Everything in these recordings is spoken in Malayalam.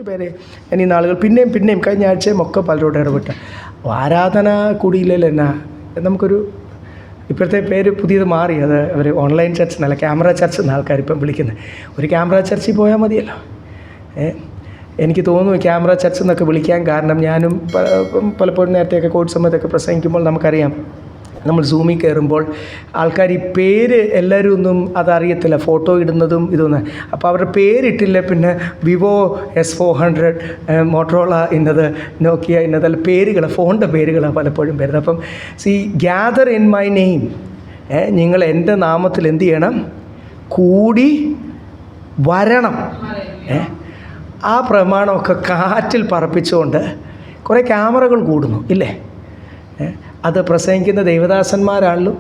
പേരെ ഇനി നാളുകൾ പിന്നെയും കഴിഞ്ഞ ആഴ്ചയും ഒക്കെ പലരോട് ഇടപെട്ട ആരാധന കൂടിയില്ലല്ലോ എന്നാ നമുക്കൊരു ഇപ്പോഴത്തെ പേര് പുതിയത് മാറി. അത് അവർ ഓൺലൈൻ ചർച്ച് എന്നല്ല ക്യാമറ ചർച്ച് എന്ന ആൾക്കാർ ഇപ്പം വിളിക്കുന്നത്. ഒരു ക്യാമറ ചർച്ചിൽ പോയാൽ മതിയല്ലോ. എനിക്ക് തോന്നുന്നു ക്യാമറ ചർച്ച് എന്നൊക്കെ വിളിക്കാൻ കാരണം ഞാനും പലപ്പോഴും നേരത്തെയൊക്കെ കോവിഡ് സമയത്തൊക്കെ പ്രസംഗിക്കുമ്പോൾ നമുക്കറിയാം നമ്മൾ സൂമിൽ കയറുമ്പോൾ ആൾക്കാർ ഈ പേര് എല്ലാവരും ഒന്നും അതറിയത്തില്ല, ഫോട്ടോ ഇടുന്നതും ഇതൊന്നും. അപ്പോൾ അവരുടെ പേരിട്ടില്ല. പിന്നെ വിവോ S400, മോട്ടറോള ഇന്നത്, നോക്കിയ ഇന്നതല്ല പേരുകൾ, ഫോണിൻ്റെ പേരുകളാണ് പലപ്പോഴും വരുന്നത്. അപ്പം ഗ്യാദർ ഇൻ മൈ നെയിം, നിങ്ങൾ എൻ്റെ നാമത്തിൽ എന്ത് ചെയ്യണം? കൂടി വരണം. ആ പ്രമാണമൊക്കെ കാറ്റിൽ പറപ്പിച്ചുകൊണ്ട് കുറേ ക്യാമറകൾ കൂടുന്നു ഇല്ലേ? അത് പ്രസംഗിക്കുന്ന ദൈവദാസന്മാരാണല്ലോ.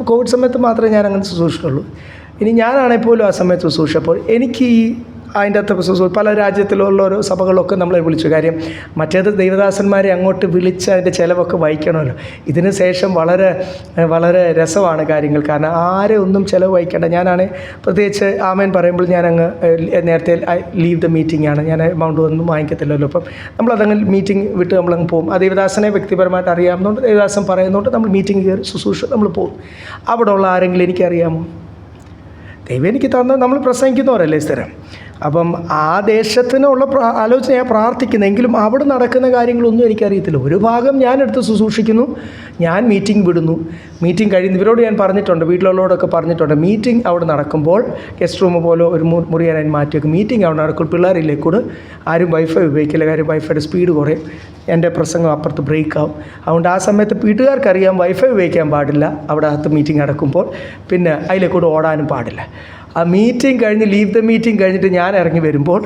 കോവിഡ് സമയത്ത് മാത്രമേ ഞാൻ അങ്ങനെ ശുശ്രൂഷിച്ചുള്ളൂ. ഇനി ഞാനാണെങ്കിൽ പോലും ആ സമയത്ത് ശുശ്രൂഷിച്ചപ്പോൾ എനിക്ക് ഈ അതിൻ്റെ അകത്ത് പല രാജ്യത്തിലുള്ള ഓരോ സഭകളൊക്കെ നമ്മളെ വിളിച്ചു. കാര്യം മറ്റേത് ദൈവദാസന്മാരെ അങ്ങോട്ട് വിളിച്ച് അതിൻ്റെ ചിലവൊക്കെ വഹിക്കണമല്ലോ. ഇതിന് ശേഷം വളരെ വളരെ രസമാണ് കാര്യങ്ങൾ. കാരണം ആരെ ഒന്നും ചിലവ് വഹിക്കേണ്ട. ഞാനാണ് പ്രത്യേകിച്ച് ആമേൻ പറയുമ്പോൾ ഞാനങ്ങ് നേരത്തെ ലീവ് ദ മീറ്റിംഗ് ആണ്. ഞാൻ എമൗണ്ട് ഒന്നും വാങ്ങിക്കത്തില്ലല്ലോ. അപ്പം നമ്മളതങ്ങ് മീറ്റിംഗ് വിട്ട് നമ്മളങ്ങ് പോകും. ആ ദൈവദാസനെ വ്യക്തിപരമായിട്ട് അറിയാവുന്നതുകൊണ്ട് ദൈവദാസൻ പറയുന്നതുകൊണ്ട് നമ്മൾ മീറ്റിംഗ് കയറി ശുശ്രൂഷ നമ്മൾ പോകും. അവിടെ ഉള്ള ആരെങ്കിലും എനിക്കറിയാമോ? ദൈവം എനിക്ക് തന്ന നമ്മൾ പ്രസംഗിക്കുന്നവരല്ലേ സ്ഥിരം. അപ്പം ആ ദേശത്തിനുള്ള ആലോചന ഞാൻ പ്രാർത്ഥിക്കുന്നെങ്കിലും അവിടെ നടക്കുന്ന കാര്യങ്ങളൊന്നും എനിക്കറിയത്തില്ല. ഒരു ഭാഗം ഞാനെടുത്ത് ശുശ്രൂഷിക്കുന്നു, ഞാൻ മീറ്റിംഗ് വിടുന്നു. മീറ്റിംഗ് കഴിയുന്ന ഇവരോട് ഞാൻ പറഞ്ഞിട്ടുണ്ട്, വീട്ടിലുള്ളവരോടൊക്കെ പറഞ്ഞിട്ടുണ്ട്, മീറ്റിംഗ് അവിടെ നടക്കുമ്പോൾ ഗസ്റ്റ് റൂം പോലെ ഒരു മുറി ഞാൻ മാറ്റി വെക്കും. മീറ്റിംഗ് അവിടെ നടക്കും, പിള്ളേരില്ലേ കൂടെ ആരും വൈഫൈ ഉപയോഗിക്കില്ല. കാര്യം വൈഫൈയുടെ സ്പീഡ് കുറയും, എൻ്റെ പ്രസംഗം അപ്പുറത്ത് ബ്രേക്ക് ആവും. അതുകൊണ്ട് ആ സമയത്ത് വീട്ടുകാർക്കറിയാം വൈഫൈ ഉപയോഗിക്കാൻ പാടില്ല അവിടെ അകത്ത് മീറ്റിംഗ് നടക്കുമ്പോൾ. പിന്നെ അതിലെ കൂടെ ഓടാനും പാടില്ല. ആ മീറ്റിംഗ് കഴിഞ്ഞ് ലീവ് ദ മീറ്റിംഗ് കഴിഞ്ഞിട്ട് ഞാൻ ഇറങ്ങി വരുമ്പോൾ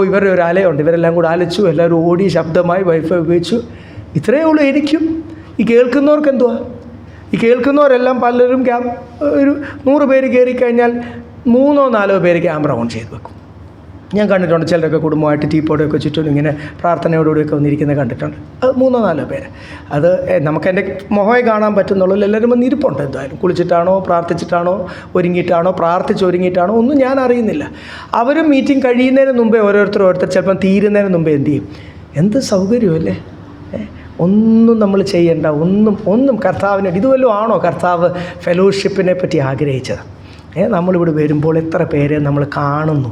ഇവരുടെ ഒരു അലയുണ്ട്, ഇവരെല്ലാം കൂടെ അലച്ചു, എല്ലാവരും ഓടി ശബ്ദമായി വൈഫൈ ഉപയോഗിച്ചു. ഇത്രയേ ഉള്ളൂ എനിക്കും. ഈ കേൾക്കുന്നവർക്ക് എന്തുവാ? ഈ കേൾക്കുന്നവരെല്ലാം പലരും ഒരു 100 പേര് കയറിക്കഴിഞ്ഞാൽ 3-4 പേര് ക്യാമറ ഓൺ ചെയ്ത് വെക്കും. ഞാൻ കണ്ടിട്ടുണ്ട് ചിലരൊക്കെ കുടുംബമായിട്ട് ടീപ്പോടെയൊക്കെ ചുറ്റും ഇങ്ങനെ പ്രാർത്ഥനയോടുകൂടിയൊക്കെ വന്നിരിക്കുന്നത് കണ്ടിട്ടുണ്ട്. അത് 3-4 പേര്. അത് നമുക്കെൻ്റെ മുഖമേ കാണാൻ പറ്റുന്നുള്ളൂ. എല്ലാവരും വന്ന് ഇരിപ്പുണ്ട്. എന്തായാലും കുളിച്ചിട്ടാണോ പ്രാർത്ഥിച്ചിട്ടാണോ ഒരുങ്ങിയിട്ടാണോ പ്രാർത്ഥിച്ചൊരുങ്ങിയിട്ടാണോ ഒന്നും ഞാൻ അറിയുന്നില്ല. അവരും മീറ്റിംഗ് കഴിയുന്നതിന് മുമ്പേ ഓരോരുത്തർ ചിലപ്പം തീരുന്നതിന് മുമ്പേ എന്ത് ചെയ്യും? എന്ത് സൗകര്യമല്ലേ? ഒന്നും നമ്മൾ ചെയ്യേണ്ട, ഒന്നും കർത്താവിന് ഇതുവല്ലോ ആണോ കർത്താവ് ഫെലോഷിപ്പിനെ പറ്റി ആഗ്രഹിച്ചത്? നമ്മളിവിടെ വരുമ്പോൾ എത്ര പേരെ നമ്മൾ കാണുന്നു,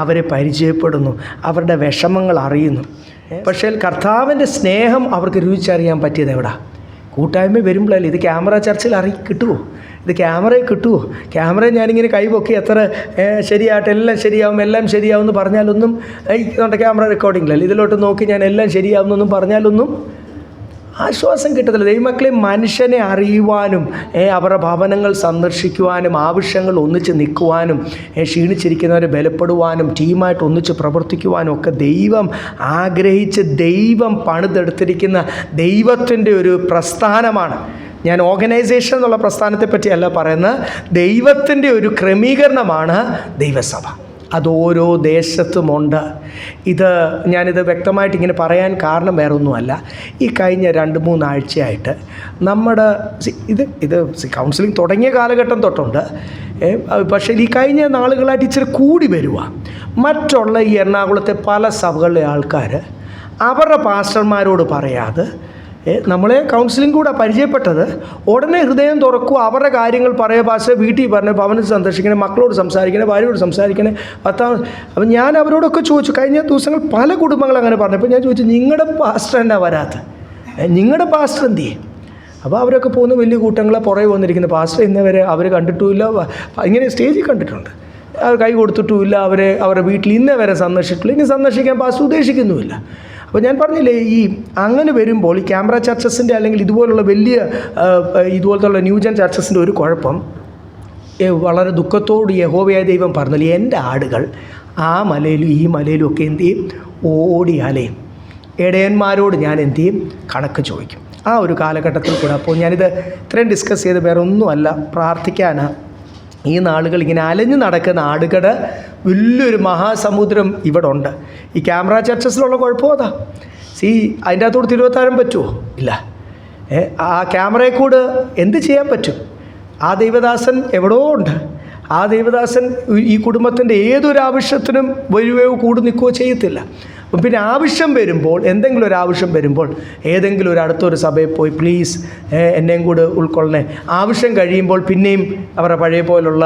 അവരെ പരിചയപ്പെടുന്നു, അവരുടെ വിഷമങ്ങൾ അറിയുന്നു. പക്ഷേ കർത്താവിൻ്റെ സ്നേഹം അവർക്ക് രുചിച്ചറിയാൻ പറ്റിയത് എവിടെ? കൂട്ടായ്മ വരുമ്പോഴല്ലേ. ഇത് ക്യാമറ ചർച്ചിൽ കിട്ടുമോ? ഇത് ക്യാമറയിൽ കിട്ടുമോ? ക്യാമറ ഞാനിങ്ങനെ കൈപൊക്കി എത്ര ശരിയായിട്ട് എല്ലാം ശരിയാവും എന്ന് പറഞ്ഞാലൊന്നും ക്യാമറ റെക്കോർഡിങ്ങിലല്ല. ഇതിലോട്ട് നോക്കി ഞാൻ എല്ലാം ശരിയാവുന്നൊന്നും പറഞ്ഞാലൊന്നും ആശ്വാസം കിട്ടത്തില്ല. ദൈവമക്കളെ മനുഷ്യനെ അറിയുവാനും അവരുടെ ഭവനങ്ങൾ സന്ദർശിക്കുവാനും ആവശ്യങ്ങൾ ഒന്നിച്ച് നിൽക്കുവാനും ക്ഷീണിച്ചിരിക്കുന്നവരെ ബലപ്പെടുവാനും ടീമായിട്ട് ഒന്നിച്ച് പ്രവർത്തിക്കുവാനും ഒക്കെ ദൈവം ആഗ്രഹിച്ച് ദൈവം പണിതെടുത്തിരിക്കുന്ന ദൈവത്തിൻ്റെ ഒരു പ്രസ്ഥാനമാണ്. ഞാൻ ഓർഗനൈസേഷൻ എന്നുള്ള പ്രസ്ഥാനത്തെ പറ്റിയല്ല പറയുന്നത്. ദൈവത്തിൻ്റെ ഒരു ക്രമീകരണമാണ് ദൈവസഭ. അത് ഓരോ ദേശത്തുമുണ്ട്. ഞാനിത് വ്യക്തമായിട്ട് ഇങ്ങനെ പറയാൻ കാരണം വേറെ ഒന്നുമല്ല. ഈ കഴിഞ്ഞ 2-3 ആഴ്ചയായിട്ട് നമ്മുടെ ഇത് കൗൺസിലിംഗ് തുടങ്ങിയ കാലഘട്ടം തൊട്ടുണ്ട്. പക്ഷേ ഈ കഴിഞ്ഞ നാളുകളായിട്ട് ഇച്ചിരി കൂടി വരുക. മറ്റുള്ള ഈ എറണാകുളത്തെ പല സഭകളിലെ ആൾക്കാർ അവരുടെ പാസ്റ്റർമാരോട് പറയാതെ നമ്മളെ കൗൺസിലിംഗ് കൂടെ പരിചയപ്പെട്ടത് ഉടനെ ഹൃദയം തുറക്കുക, അവരുടെ കാര്യങ്ങൾ പറയുക. പാസ്റ്റർ വീട്ടിൽ പറഞ്ഞ് ഭവനത്തിൽ സന്ദർശിക്കണേ, മക്കളോട് സംസാരിക്കണേ, ഭാര്യയോട് സംസാരിക്കണേ, അപ്പം ഞാൻ അവരോടൊക്കെ ചോദിച്ചു. കഴിഞ്ഞ ദിവസങ്ങൾ പല കുടുംബങ്ങൾ അങ്ങനെ പറഞ്ഞപ്പോൾ ഞാൻ ചോദിച്ചു, നിങ്ങളുടെ പാസ്റ്റർ എന്നാ വരാത്ത? നിങ്ങളുടെ പാസ്റ്റർ എന്ത് ചെയ്യും? അപ്പോൾ അവരൊക്കെ പോകുന്ന വലിയ കൂട്ടങ്ങളെ പുറകെ വന്നിരിക്കുന്ന പാസ്റ്റർ ഇന്നവരെ അവർ കണ്ടിട്ടുമില്ല. ഇങ്ങനെ സ്റ്റേജിൽ കണ്ടിട്ടുണ്ട്, കൈ കൊടുത്തിട്ടുമില്ല. അവരുടെ വീട്ടിൽ ഇന്നേ വരെ സന്ദർശിച്ചിട്ടില്ല, ഇനി സന്ദർശിക്കാൻ പാസ്റ്റർ ഉദ്ദേശിക്കുന്നുമില്ല. അപ്പോൾ ഞാൻ പറഞ്ഞില്ലേ, ഈ അങ്ങനെ വരുമ്പോൾ ഈ ക്യാമറ ചർച്ചസിൻ്റെ അല്ലെങ്കിൽ ഇതുപോലുള്ള ഇതുപോലത്തുള്ള ന്യൂജൻ ചർച്ചസിൻ്റെ ഒരു കുഴപ്പം, വളരെ ദുഃഖത്തോട് യഹോവയായ ദൈവം പറഞ്ഞില്ലേ, എൻ്റെ ആടുകൾ ആ മലയിലും ഈ മലയിലും ഒക്കെ എന്ത് ചെയ്യും? ഓടി അലയും. ഇടയന്മാരോട് ഞാൻ എന്ത് ചെയ്യും? കണക്ക് ചോദിക്കും. ആ ഒരു കാലഘട്ടത്തിൽ കൂടെ. അപ്പോൾ ഞാനിത് ഇത്രയും ഡിസ്കസ് ചെയ്ത് വേറെ ഒന്നുമല്ല, പ്രാർത്ഥിക്കാനാണ്. ഈ നാളുകൾ ഇങ്ങനെ അലഞ്ഞു നടക്കുന്ന ആടുകട വലിയൊരു മഹാസമുദ്രം ഇവിടെ ഉണ്ട്. ഈ ക്യാമറ ചർച്ചസിലുള്ള കുഴപ്പം അതാ. അതിൻ്റെ അകത്തോട് തിരുവത്താഴം പറ്റുമോ? ഇല്ല. ആ ക്യാമറയെ കൂടെ എന്ത് ചെയ്യാൻ പറ്റും? ആ ദൈവദാസൻ എവിടെയോ ഉണ്ട്. ആ ദൈവദാസൻ ഈ കുടുംബത്തിൻ്റെ ഏതൊരു ആവശ്യത്തിനും വരുവയോ കൂടി നിൽക്കുകയോ ചെയ്യത്തില്ല. പിന്നെ ആവശ്യം വരുമ്പോൾ, എന്തെങ്കിലും ഒരു ആവശ്യം വരുമ്പോൾ ഏതെങ്കിലും ഒരു അടുത്തൊരു സഭയിൽ പോയി പ്ലീസ് എന്നെയും കൂടെ ഉൾക്കൊള്ളണേ. ആവശ്യം കഴിയുമ്പോൾ പിന്നെയും അവരുടെ പഴയ പോലുള്ള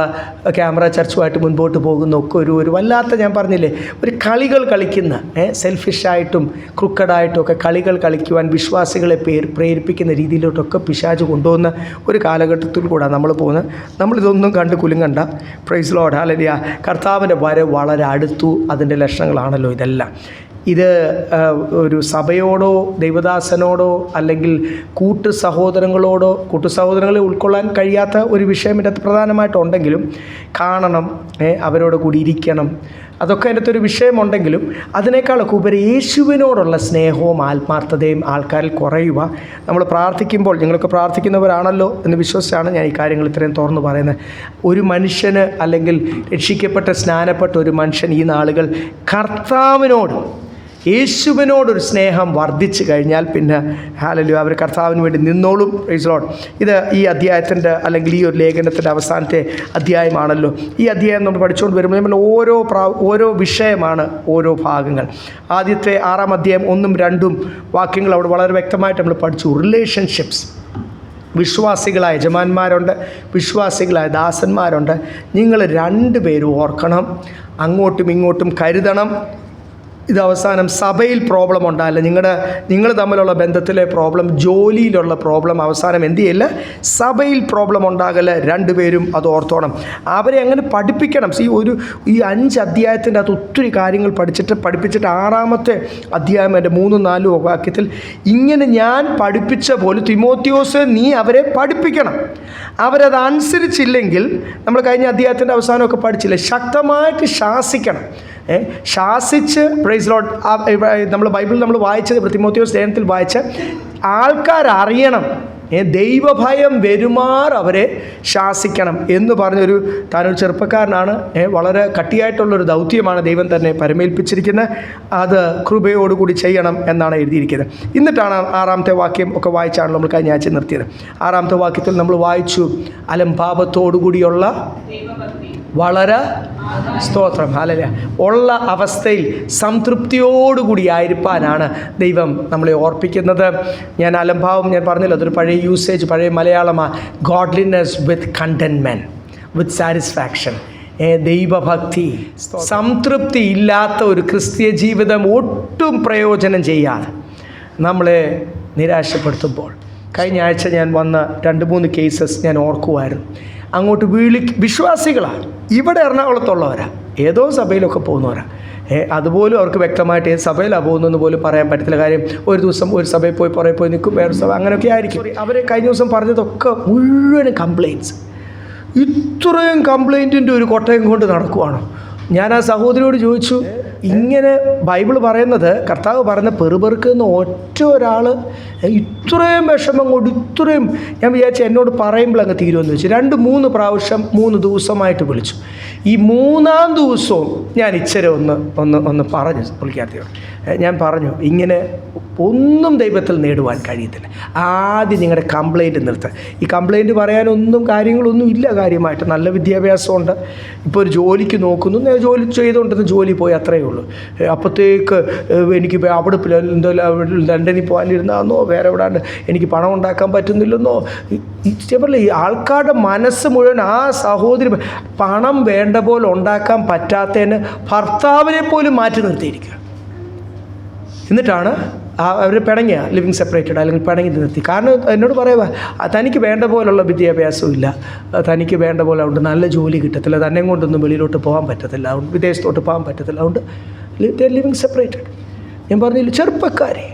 ക്യാമറ ചർച്ചുമായിട്ട് മുൻപോട്ട് പോകുന്ന ഒക്കെ ഒരു വല്ലാത്ത, ഞാൻ പറഞ്ഞില്ലേ, ഒരു കളികൾ കളിക്കുന്ന, സെൽഫിഷായിട്ടും ക്രുക്കഡായിട്ടും ഒക്കെ കളികൾ കളിക്കുവാൻ വിശ്വാസികളെ പ്രേരിപ്പിക്കുന്ന രീതിയിലോട്ടൊക്കെ പിശാച് കൊണ്ടുപോകുന്ന ഒരു കാലഘട്ടത്തിൽ കൂടെ നമ്മൾ പോകുന്നത്. നമ്മളിതൊന്നും കണ്ട് കുലുങ്ങണ്ട. Price Lord, hallelujah. കർത്താവിൻ്റെ വരവ് വളരെ അടുത്തു. അതിൻ്റെ ലക്ഷണങ്ങളാണല്ലോ ഇതെല്ലാം. ഇത് ഒരു സഭയോടോ ദൈവദാസനോടോ അല്ലെങ്കിൽ കൂട്ടുസഹോദരങ്ങളെ ഉൾക്കൊള്ളാൻ കഴിയാത്ത ഒരു വിഷയം ഇതിനകത്ത് പ്രധാനമായിട്ടുണ്ടെങ്കിലും കാണണം, അവരോട് കൂടി ഇരിക്കണം, അതൊക്കെ അതിനകത്ത് ഒരു വിഷയമുണ്ടെങ്കിലും അതിനേക്കാളൊക്കെ ഉപരി യേശുവിനോടുള്ള സ്നേഹവും ആത്മാർത്ഥതയും ആൾക്കാരിൽ കുറയുക. നമ്മൾ പ്രാർത്ഥിക്കുമ്പോൾ, നിങ്ങളൊക്കെ പ്രാർത്ഥിക്കുന്നവരാണല്ലോ എന്ന് വിശ്വസിച്ചാണ് ഞാൻ ഈ കാര്യങ്ങൾ ഇത്രയും തുറന്നു പറയുന്നത്. ഒരു മനുഷ്യന് അല്ലെങ്കിൽ രക്ഷിക്കപ്പെട്ട സ്നാനപ്പെട്ട ഒരു മനുഷ്യൻ ഈ നാളുകൾ കർത്താവിനോട്, യേശുവിനോടൊരു സ്നേഹം വർദ്ധിച്ചു കഴിഞ്ഞാൽ പിന്നെ ഹല്ലേലൂയ, അവർ കർത്താവിന് വേണ്ടി നിന്നോളും. Praise Lord. ഇത് ഈ അധ്യായത്തിൻ്റെ അല്ലെങ്കിൽ ഈ ഒരു ലേഖനത്തിൻ്റെ അവസാനത്തെ അധ്യായമാണല്ലോ. ഈ അധ്യായം നമ്മൾ പഠിച്ചുകൊണ്ട് വരുമ്പോൾ നമ്മൾ ഓരോ വിഷയമാണ്, ഓരോ ഭാഗങ്ങൾ. ആദ്യത്തെ 6-ാം അധ്യായം 1ഉം 2ഉം വാക്യങ്ങൾ അവിടെ വളരെ വ്യക്തമായിട്ട് നമ്മൾ പഠിച്ചു. റിലേഷൻഷിപ്സ്, വിശ്വാസികളായ യജമാന്മാരുണ്ട്, വിശ്വാസികളായ ദാസന്മാരുണ്ട്. നിങ്ങൾ രണ്ടുപേരും ഓർക്കണം, അങ്ങോട്ടും ഇങ്ങോട്ടും കരുതണം. ഇത് അവസാനം സഭയിൽ പ്രോബ്ലം ഉണ്ടാകില്ല. നിങ്ങൾ തമ്മിലുള്ള ബന്ധത്തിലെ പ്രോബ്ലം, ജോലിയിലുള്ള പ്രോബ്ലം അവസാനം എന്ത് ചെയ്യില്ല, സഭയിൽ പ്രോബ്ലം ഉണ്ടാകില്ല. രണ്ടുപേരും അത് ഓർത്തോണം. അവരെ അങ്ങനെ പഠിപ്പിക്കണം. ഈ 5 അധ്യായത്തിൻ്റെ അകത്ത് ഒത്തിരി കാര്യങ്ങൾ പഠിപ്പിച്ചിട്ട് 6-ാമത്തെ അധ്യായം എൻ്റെ 3-4 വാക്യത്തിൽ ഇങ്ങനെ ഞാൻ പഠിപ്പിച്ച പോലെ തിമോത്തിയോസ് നീ അവരെ പഠിപ്പിക്കണം. അവരത് അനുസരിച്ചില്ലെങ്കിൽ, നമ്മൾ കഴിഞ്ഞ അധ്യായത്തിൻ്റെ അവസാനമൊക്കെ പഠിച്ചില്ലേ, ശക്തമായിട്ട് ശാസിക്കണം. ശാസിച്ച്, പ്രൈസ് ലോർഡ്, നമ്മൾ ബൈബിളിൽ നമ്മൾ വായിച്ചത്, തിമോത്തിയോസ് ലേഖനത്തിൽ വായിച്ച ആൾക്കാരറിയണം, ദൈവഭയം വരുമാർ അവരെ ശാസിക്കണം എന്ന് പറഞ്ഞൊരു താനൊരു ചെറുപ്പക്കാരനാണ്. വളരെ കട്ടിയായിട്ടുള്ളൊരു ദൗത്യമാണ് ദൈവം തന്നെ പരമേൽപ്പിച്ചിരിക്കുന്നത്. അത് കൃപയോടുകൂടി ചെയ്യണം എന്നാണ് എഴുതിയിരിക്കുന്നത്. എന്നിട്ടാണ് 6-ാമത്തെ വാക്യം ഒക്കെ വായിച്ചാണ് നമ്മൾ കഴിഞ്ഞ ആഴ്ച നിർത്തിയത്. 6-ാമത്തെ വാക്യത്തിൽ നമ്മൾ വായിച്ചു, അലംഭാവത്തോടുകൂടിയുള്ള വളരെ സ്തോത്രം, ഹല്ലേലൂയ, ഉള്ള അവസ്ഥയിൽ സംതൃപ്തിയോടുകൂടി ആയിരിക്കാനാണ് ദൈവം നമ്മളെ ഓർപ്പിക്കുന്നത്. ഞാൻ അലംഭാവം ഞാൻ പറഞ്ഞല്ലോ, അതൊരു പഴയ യൂസേജ്, പഴയ മലയാളമാണ്. ഗോഡ്ലിനെസ് വിത്ത് കണ്ടൻമെൻറ്റ്, വിത്ത് സാറ്റിസ്ഫാക്ഷൻ. ദൈവഭക്തി, സംതൃപ്തി ഇല്ലാത്ത ഒരു ക്രിസ്തീയ ജീവിതം ഒട്ടും പ്രയോജനം ചെയ്യാതെ നമ്മളെ നിരാശപ്പെടുത്തുമ്പോൾ, കഴിഞ്ഞ ആഴ്ച ഞാൻ വന്ന 2-3 കേസസ് ഞാൻ ഓർക്കുമായിരുന്നു. അങ്ങോട്ട് വിശ്വാസികളാണ്, ഇവിടെ എറണാകുളത്തുള്ളവരാണ്, ഏതോ സഭയിലൊക്കെ പോകുന്നവരാണ്. അതുപോലും അവർക്ക് വ്യക്തമായിട്ട് ഏത് സഭയിലാണ് പോകുന്നതെന്ന് പോലും പറയാൻ പറ്റത്തില്ല. കാര്യം ഒരു ദിവസം ഒരു സഭയിൽ പോയി പുറകെ പോയി നിൽക്കും, വേറെ സഭ, അങ്ങനെയൊക്കെ ആയിരിക്കും. അവർ കഴിഞ്ഞ ദിവസം പറഞ്ഞതൊക്കെ മുഴുവൻ കംപ്ലയിൻറ്റ്സ്. ഇത്രയും കംപ്ലയിൻറ്റിൻ്റെ ഒരു കൊട്ടയം കൊണ്ട് നടക്കുവാണോ? ഞാൻ ആ സഹോദരിയോട് ചോദിച്ചു, ഇങ്ങനെ ബൈബിൾ പറയുന്നത്, കർത്താവ് പറയുന്ന പെറുപെറുക്കുന്ന ഒറ്റ ഒരാൾ ഇത്രയും വിഷമം കൊണ്ട്, ഇത്രയും, ഞാൻ വിചാരിച്ചു എന്നോട് പറയുമ്പോൾ അങ്ങ് തീരുമെന്ന് വെച്ചു. 2-3 പ്രാവശ്യം 3 ദിവസമായിട്ട് വിളിച്ചു. ഈ 3-ാം ദിവസവും ഞാൻ ഇച്ചിരി ഒന്ന് പറഞ്ഞു പുള്ളിക്കാർത്തിയോട്. ഞാൻ പറഞ്ഞു, ഇങ്ങനെ ഒന്നും ദൈവത്തിൽ നേടുവാൻ കഴിയത്തില്ല. ആദ്യം നിങ്ങളുടെ കംപ്ലയിൻറ്റ് നിർത്തുക. ഈ കംപ്ലയിൻറ്റ് പറയാനൊന്നും കാര്യങ്ങളൊന്നും ഇല്ല. കാര്യമായിട്ട് നല്ല വിദ്യാഭ്യാസമുണ്ട്, ഇപ്പോൾ ഒരു ജോലിക്ക് നോക്കുന്നു, ജോലി ചെയ്തുകൊണ്ടിരുന്ന ജോലി പോയി, അത്രയേ ഉള്ളൂ. അപ്പോഴത്തേക്ക് എനിക്ക് അവിടെ എന്തോ ലണ്ടനിൽ പോകാനിരുന്നാന്നോ വേറെ എവിടാണ്ട് എനിക്ക് പണം ഉണ്ടാക്കാൻ പറ്റുന്നില്ലെന്നോ. ഈ ആൾക്കാരുടെ മനസ്സ് മുഴുവൻ ആ സഹോദരി പണം വേണ്ട പോലെ ഉണ്ടാക്കാൻ പറ്റാത്തതിന് ഭർത്താവിനെ പോലും മാറ്റി നിർത്തിയിരിക്കുക. എന്നിട്ടാണ് അവർ പിണങ്ങിയ ലിവിങ് സെപ്പറേറ്റഡ് അല്ലെങ്കിൽ പിണങ്ങി നിർത്തി. കാരണം എന്നോട് പറയുക, തനിക്ക് വേണ്ട പോലുള്ള വിദ്യാഭ്യാസവും ഇല്ല, തനിക്ക് വേണ്ട പോലെ അതുകൊണ്ട് നല്ല ജോലി കിട്ടത്തില്ല, തന്നെ കൊണ്ടൊന്നും വെളിയിലോട്ട് പോകാൻ പറ്റത്തില്ല, അതുകൊണ്ട് വിദേശത്തോട്ട് പോകാൻ പറ്റത്തില്ല, അതുകൊണ്ട് ലിവിങ് സെപ്പറേറ്റഡ്. ഞാൻ പറഞ്ഞില്ല, ചെറുപ്പക്കാരെ,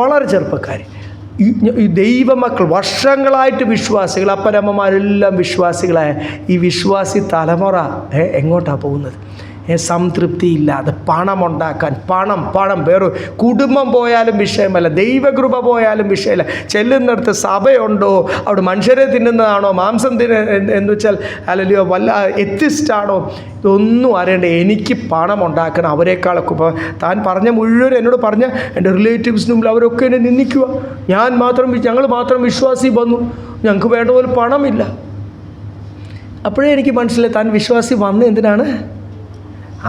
വളരെ ചെറുപ്പക്കാർ, ഈ ദൈവമക്കൾ, വർഷങ്ങളായിട്ട് വിശ്വാസികൾ, അപ്പനമ്മമാരെല്ലാം വിശ്വാസികളായ ഈ വിശ്വാസി തലമുറ എങ്ങോട്ടാണ് പോകുന്നത്? സംതൃപ്തിയില്ലാതെ പണമുണ്ടാക്കാൻ പണം വേറെ കുടുംബം പോയാലും വിഷയമല്ല, ദൈവകൃപ പോയാലും വിഷയമല്ല. ചെല്ലുന്നിടത്ത് സഭയുണ്ടോ, അവിടെ മനുഷ്യരെ തിന്നുന്നതാണോ, മാംസം എന്ന് വെച്ചാൽ അല്ലല്ലോ വല്ല എത്തിസ്റ്റാണോ, ഇതൊന്നും അറിയണ്ട. എനിക്ക് പണം ഉണ്ടാക്കണം. അവരെക്കാളൊക്കെ താൻ പറഞ്ഞ മുഴുവൻ എന്നോട് പറഞ്ഞ എൻ്റെ റിലേറ്റീവ്സിന് മുമ്പിൽ അവരൊക്കെ എന്നെ നിന്ദിക്കുക. ഞങ്ങൾ മാത്രം വിശ്വാസി വന്നു, ഞങ്ങൾക്ക് വേണ്ട പോലെ പണമില്ല. അപ്പോഴേ എനിക്ക് മനസ്സിലായി താൻ വിശ്വാസി വന്ന് എന്തിനാണ്.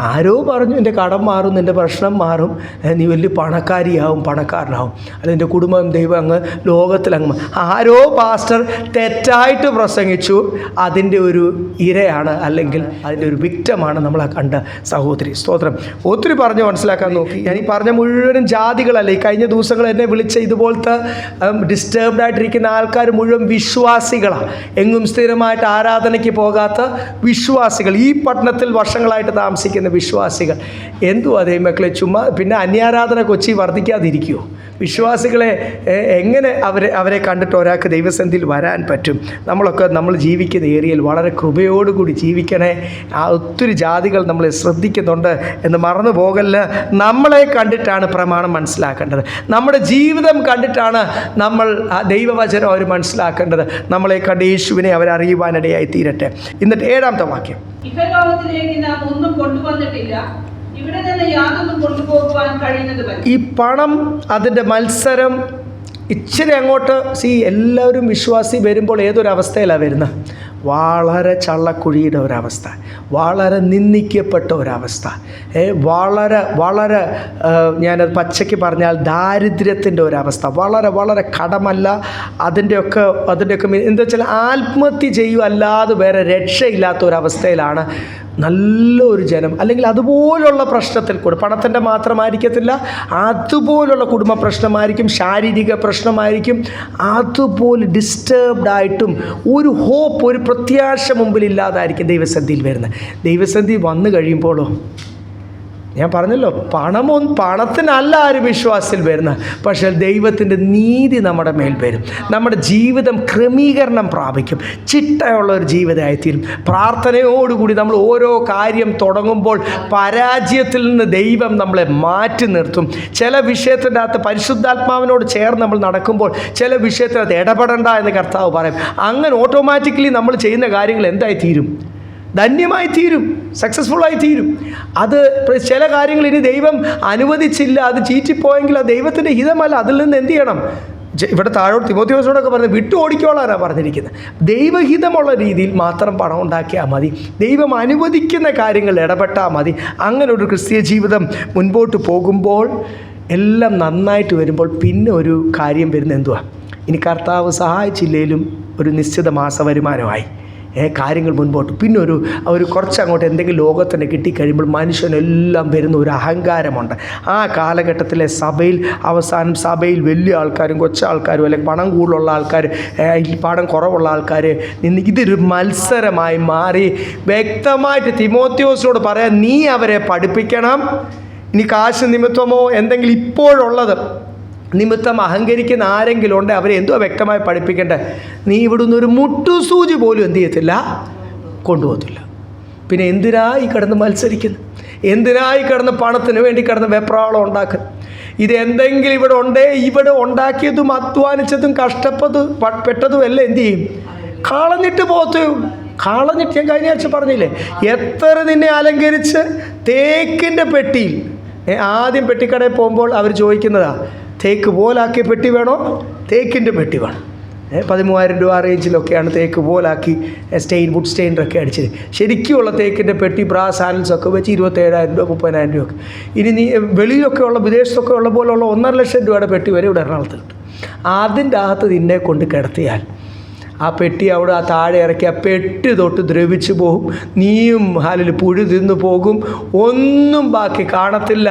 ആരോ പറഞ്ഞു എൻ്റെ കടം മാറും, നിൻ്റെ പ്രശ്നം മാറും, നീ വലിയ പണക്കാരനാവും, അല്ല നിൻ്റെ കുടുംബം ദൈവം അങ്ങ് ലോകത്തിലങ്ങ്. ആരോ പാസ്റ്റർ തെറ്റായിട്ട് പ്രസംഗിച്ചു, അതിൻ്റെ ഒരു ഇരയാണ് അല്ലെങ്കിൽ അതിൻ്റെ ഒരു വിക്റ്റമാണ് നമ്മൾ ആ കണ്ട സഹോദരി. സ്തോത്രം. ഒത്തിരി പറഞ്ഞ് മനസ്സിലാക്കാൻ നോക്കി. ഞാൻ ഈ പറഞ്ഞ മുഴുവനും ജാതികളല്ല. ഈ കഴിഞ്ഞ ദിവസങ്ങൾ എന്നെ വിളിച്ച ഇതുപോലത്തെ ഡിസ്റ്റർബ്ഡ് ആയിട്ടിരിക്കുന്ന ആൾക്കാർ മുഴുവൻ വിശ്വാസികളാണ്. എങ്ങും സ്ഥിരമായിട്ട് ആരാധനയ്ക്ക് പോകാത്ത വിശ്വാസികൾ, ഈ പട്ടണത്തിൽ വർഷങ്ങളായിട്ട് താമസിക്കുന്ന വിശ്വാസികൾ. എന്തുവാ ദൈവമക്കളെ, ചുമ്മാ പിന്നെ അന്യാരാധന കൊച്ചി വർദ്ധിക്കാതിരിക്കുമോ? വിശ്വാസികളെ എങ്ങനെ അവരെ കണ്ടിട്ട് ഒരാൾക്ക് ദൈവസന്നിധിയിൽ വരാൻ പറ്റും? നമ്മൾ ജീവിക്കുന്ന ഏരിയയിൽ വളരെ കൃപയോടുകൂടി ജീവിക്കണേ. ഒത്തിരി ജാതികൾ നമ്മളെ ശ്രദ്ധിക്കുന്നുണ്ട് എന്ന് മറന്നു പോകല്ല. നമ്മളെ കണ്ടിട്ടാണ് പ്രമാണം മനസ്സിലാക്കേണ്ടത്. നമ്മുടെ ജീവിതം കണ്ടിട്ടാണ് നമ്മൾ ആ ദൈവവചനം അവർ മനസ്സിലാക്കേണ്ടത്. നമ്മളെ കണ്ട് യേശുവിനെ അവരറിയുവാനിടയായി തീരട്ടെ. എന്നിട്ട് 7-ാമത്തെ വാക്യം, ഇഹലോകത്തിലേക്ക് നാം ഒന്നും കൊണ്ടുവന്നിട്ടില്ല, ഇവിടെ നിന്ന് യാതൊന്നും കൊണ്ടുപോകുവാൻ കഴിയുന്നത്. ഈ പണം, അതിൻ്റെ മത്സരം ഇച്ചിരി അങ്ങോട്ട് എല്ലാവരും വിശ്വാസി വരുമ്പോൾ ഏതൊരവസ്ഥയിലാണ് വരുന്നത്? വളരെ ചള്ളക്കുഴിയുടെ ഒരവസ്ഥ, വളരെ നിന്ദിക്കപ്പെട്ട ഒരവസ്ഥ, വളരെ ഞാനത് പച്ചയ്ക്ക് പറഞ്ഞാൽ ദാരിദ്ര്യത്തിൻ്റെ ഒരവസ്ഥ, വളരെ കടമല്ല, അതിൻ്റെയൊക്കെ എന്താ വെച്ചാൽ ആത്മഹത്യ ചെയ്യുക അല്ലാതെ വേറെ രക്ഷയില്ലാത്ത ഒരവസ്ഥയിലാണ് നല്ലൊരു ജനം. അല്ലെങ്കിൽ അതുപോലുള്ള പ്രശ്നത്തിൽ കൂടെ, പണത്തിൻ്റെ മാത്രമായിരിക്കത്തില്ല, അതുപോലുള്ള കുടുംബ പ്രശ്നമായിരിക്കും, ശാരീരിക പ്രശ്നമായിരിക്കും, അതുപോലെ ഡിസ്റ്റർബ്ഡായിട്ടും ഒരു ഹോപ്പ്, ഒരു പ്രത്യാശ മുമ്പിലില്ലാതായിരിക്കും ദൈവസന്നിധിയിൽ വരുന്നത്. ദൈവസന്നിധി വന്നു കഴിയുമ്പോഴോ, ഞാൻ പറഞ്ഞല്ലോ, പണത്തിനല്ല ആരും വിശ്വാസത്തിൽ വരുന്നത്, പക്ഷേ ദൈവത്തിൻ്റെ നീതി നമ്മുടെ മേൽ വരും. നമ്മുടെ ജീവിതം ക്രമീകരണം പ്രാപിക്കും, ചിട്ടയുള്ള ഒരു ജീവിതമായിത്തീരും. പ്രാർത്ഥനയോടുകൂടി നമ്മൾ ഓരോ കാര്യം തുടങ്ങുമ്പോൾ പരാജയത്തിൽ നിന്ന് ദൈവം നമ്മളെ മാറ്റി നിർത്തും. ചില വിഷയത്തിൻ്റെ അകത്ത് പരിശുദ്ധാത്മാവിനോട് ചേർന്ന് നമ്മൾ നടക്കുമ്പോൾ ചില വിഷയത്തിനകത്ത് ഇടപെടണ്ട എന്ന് കർത്താവ് പറയും. അങ്ങനെ ഓട്ടോമാറ്റിക്കലി നമ്മൾ ചെയ്യുന്ന കാര്യങ്ങൾ എന്തായി തീരും? ധന്യമായി തീരും, സക്സസ്ഫുള്ളായി തീരും. അത് ചില കാര്യങ്ങൾ ഇനി ദൈവം അനുവദിച്ചില്ല, അത് ചീറ്റിപ്പോയെങ്കിൽ അത് ദൈവത്തിൻ്റെ ഹിതമല്ല. അതിൽ നിന്ന് എന്ത് ചെയ്യണം? ഇവിടെ താഴോട്ട് തിമോത്തിയോസിനോടൊക്കെ പറഞ്ഞത് വിട്ടു ഓടിക്കോളാനാണ് പറഞ്ഞിരിക്കുന്നത്. ദൈവഹിതമുള്ള രീതിയിൽ മാത്രം പണം ഉണ്ടാക്കിയാൽ മതി, ദൈവം അനുവദിക്കുന്ന കാര്യങ്ങൾ ഇടപെട്ടാൽ മതി. അങ്ങനെ ഒരു ക്രിസ്തീയ ജീവിതം മുൻപോട്ട് പോകുമ്പോൾ, എല്ലാം നന്നായിട്ട് വരുമ്പോൾ പിന്നെ ഒരു കാര്യം വരുന്നത് എന്തുവാ? ഇനി കർത്താവ് സഹായിച്ചില്ലേലും ഒരു നിശ്ചിത മാസവരുമാനമായി കാര്യങ്ങൾ മുൻപോട്ട്. പിന്നെ ഒരു കുറച്ചങ്ങോട്ട് എന്തെങ്കിലും ലോകത്തിന് കിട്ടിക്കഴിയുമ്പോൾ മനുഷ്യനെല്ലാം വരുന്ന ഒരു അഹങ്കാരമുണ്ട്. ആ കാലഘട്ടത്തിലെ സഭയിൽ വലിയ ആൾക്കാരും കൊച്ചാൾക്കാരും അല്ലെങ്കിൽ പണം കൂടുതലുള്ള ആൾക്കാർ, പണം കുറവുള്ള ആൾക്കാർ ഇതൊരു മത്സരമായി മാറി. വ്യക്തമായിട്ട് തിമോത്തിയോസിനോട് പറയാൻ, നീ അവരെ പഠിപ്പിക്കണം. ഇനി കാശ് നിമിത്തമോ എന്തെങ്കിലും ഇപ്പോഴുള്ളത് നിമിത്തം അഹങ്കരിക്കുന്ന ആരെങ്കിലും ഉണ്ട്, അവരെ എന്തോ വ്യക്തമായി പഠിപ്പിക്കേണ്ടത്. നീ ഇവിടുന്ന് ഒരു മുട്ടുസൂചി പോലും എന്ത് ചെയ്യത്തില്ല, കൊണ്ടുപോകത്തില്ല. പിന്നെ എന്തിനായി കിടന്ന് മത്സരിക്കുന്നു? എന്തിനായി കിടന്ന് പണത്തിന് വേണ്ടി കിടന്ന് വെപ്രാളം ഉണ്ടാക്കുന്നു? ഇത് എന്തെങ്കിലും ഇവിടെ ഉണ്ടാക്കിയതും അധ്വാനിച്ചതും കഷ്ടപ്പെട്ടതും എല്ലാം എന്തു ചെയ്യും? കളഞ്ഞിട്ട് പോകത്തേ ഉള്ളൂ. കളഞ്ഞിട്ട് ഞാൻ കഴിഞ്ഞ ആഴ്ച പറഞ്ഞില്ലേ, എത്ര നിന്നെ അലങ്കരിച്ച് തേക്കിൻ്റെ പെട്ടിയിൽ, ആദ്യം പെട്ടിക്കടയിൽ പോകുമ്പോൾ അവർ ചോദിക്കുന്നതാ, തേക്ക് പോലാക്കിയ പെട്ടി വേണോ, തേക്കിൻ്റെ പെട്ടി വേണം. 13,000 രൂപ റേഞ്ചിലൊക്കെയാണ് തേക്ക് പോലാക്കി വുഡ് സ്റ്റെയിനറൊക്കെ അടിച്ചത്. ശരിക്കുമുള്ള തേക്കിൻ്റെ പെട്ടി ബ്രാസ് ഹാൻഡിൽസൊക്കെ വെച്ച് 27,000 രൂപ 30,000 രൂപ. ഇനി നീ വെളിയിലൊക്കെയുള്ള വിദേശത്തൊക്കെ ഉള്ള പോലുള്ള 1.5 ലക്ഷം രൂപയുടെ പെട്ടി വരെ ഇവിടെ എറണാകുളത്ത് കിട്ടും. അതിൻ്റെ അകത്ത് നിന്നെ കൊണ്ട് കിടത്തിയാൽ ആ പെട്ടി അവിടെ ആ താഴെ ഇറക്കി ആ പെട്ടി തൊട്ട് ദ്രവിച്ചു പോകും. നീയും ഹാലിൽ പുഴു തിന്നു പോകും, ഒന്നും ബാക്കി കാണത്തില്ല.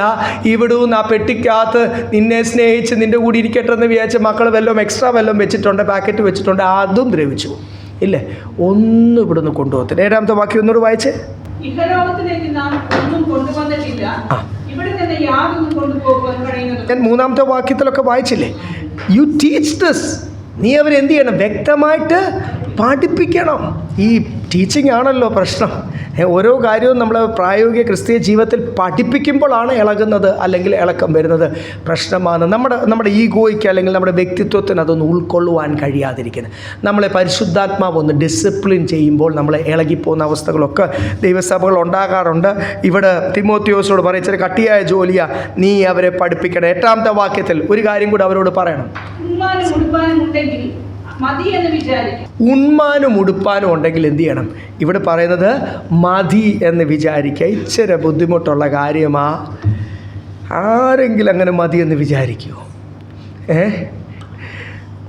ഇവിടുന്ന് ആ പെട്ടിക്കകത്ത് നിന്നെ സ്നേഹിച്ച് നിൻ്റെ കൂടി ഇരിക്കട്ടെ എന്ന് വിചാരിച്ച മക്കൾ വല്ലതും എക്സ്ട്രാ വല്ലതും വെച്ചിട്ടുണ്ട്, പാക്കറ്റ് വെച്ചിട്ടുണ്ട്, അതും ദ്രവിച്ചു പോകും. ഇല്ലേ, ഒന്നും ഇവിടുന്ന് കൊണ്ടുപോകത്തില്ല. 7-ാമത്തെ വാക്യം ഒന്നുകൂടെ വായിച്ചേ. ഞാൻ 3-ാമത്തെ വാക്യത്തിലൊക്കെ വായിച്ചില്ലേ, യു ടീച്ച് ദിസ്. നീ അവരെന്ത് ചെയ്യണം? വ്യക്തമായിട്ട് പഠിപ്പിക്കണം. ഈ ടീച്ചിങ് ആണല്ലോ പ്രശ്നം. ഓരോ കാര്യവും നമ്മൾ പ്രായോഗിക ക്രിസ്തീയ ജീവിതത്തിൽ പഠിപ്പിക്കുമ്പോഴാണ് ഇളകുന്നത്, അല്ലെങ്കിൽ ഇളക്കം വരുന്നത് പ്രശ്നമാണ്. നമ്മുടെ ഈഗോയ്ക്ക് അല്ലെങ്കിൽ നമ്മുടെ വ്യക്തിത്വത്തിന് അതൊന്ന് ഉൾക്കൊള്ളുവാൻ കഴിയാതിരിക്കുന്നത്. നമ്മളെ പരിശുദ്ധാത്മാവ് ഒന്ന് ഡിസിപ്ലിൻ ചെയ്യുമ്പോൾ നമ്മൾ ഇളകിപ്പോകുന്ന അവസ്ഥകളൊക്കെ ദൈവസഭകൾ ഉണ്ടാകാറുണ്ട്. ഇവിടെ തിമോത്തിയോസോട് പറയും, ഇച്ചിരി കട്ടിയായ ജോലിയാണ്, നീ അവരെ പഠിപ്പിക്കണം. 8-ാമത്തെ വാക്യത്തിൽ ഒരു കാര്യം കൂടി അവരോട് പറയണം. ഉണ്മാനും ഉടുപ്പാനും ഉണ്ടെങ്കിൽ എന്ത് ചെയ്യണം? ഇവിടെ പറയുന്നത് മതി എന്ന് വിചാരിക്കുക. ഇച്ചിരി ബുദ്ധിമുട്ടുള്ള കാര്യമാ. ആരെങ്കിലും അങ്ങനെ മതി എന്ന് വിചാരിക്കുമോ?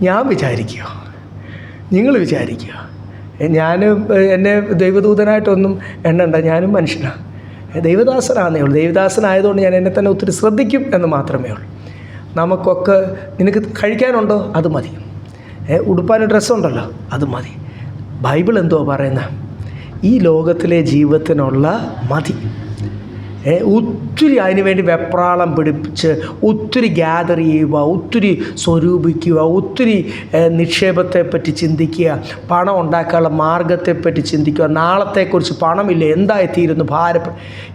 ഞാൻ വിചാരിക്കുമോ? നിങ്ങൾ വിചാരിക്കുമോ? എന്നെ ദൈവദൂതനായിട്ടൊന്നും എണ്ണണ്ട, ഞാനും മനുഷ്യനാണ്, ദൈവദാസനാണെന്നേ ഉള്ളൂ. ദൈവദാസനായതുകൊണ്ട് ഞാൻ എന്നെ തന്നെ ഒത്തിരി ശ്രദ്ധിക്കും എന്ന് മാത്രമേ ഉള്ളൂ. നമുക്കൊക്കെ നിനക്ക് കഴിക്കാനുണ്ടോ? അത് മതി. ഉടുപ്പാൻ ഡ്രസ്സുണ്ടല്ലോ, അത് മതി. ബൈബിൾ എന്തോ പറയുന്നത്? ഈ ലോകത്തിലെ ജീവിതത്തിനുള്ള മതി. ഒത്തിരി അതിനുവേണ്ടി വെപ്രാളം പിടിപ്പിച്ച് ഒത്തിരി ഗ്യാദർ ചെയ്യുക, ഒത്തിരി സ്വരൂപിക്കുക, ഒത്തിരി നിക്ഷേപത്തെപ്പറ്റി ചിന്തിക്കുക, പണം ഉണ്ടാക്കാനുള്ള മാർഗത്തെപ്പറ്റി ചിന്തിക്കുക, നാളത്തെക്കുറിച്ച് പണമില്ല എന്തായിത്തീരുന്നു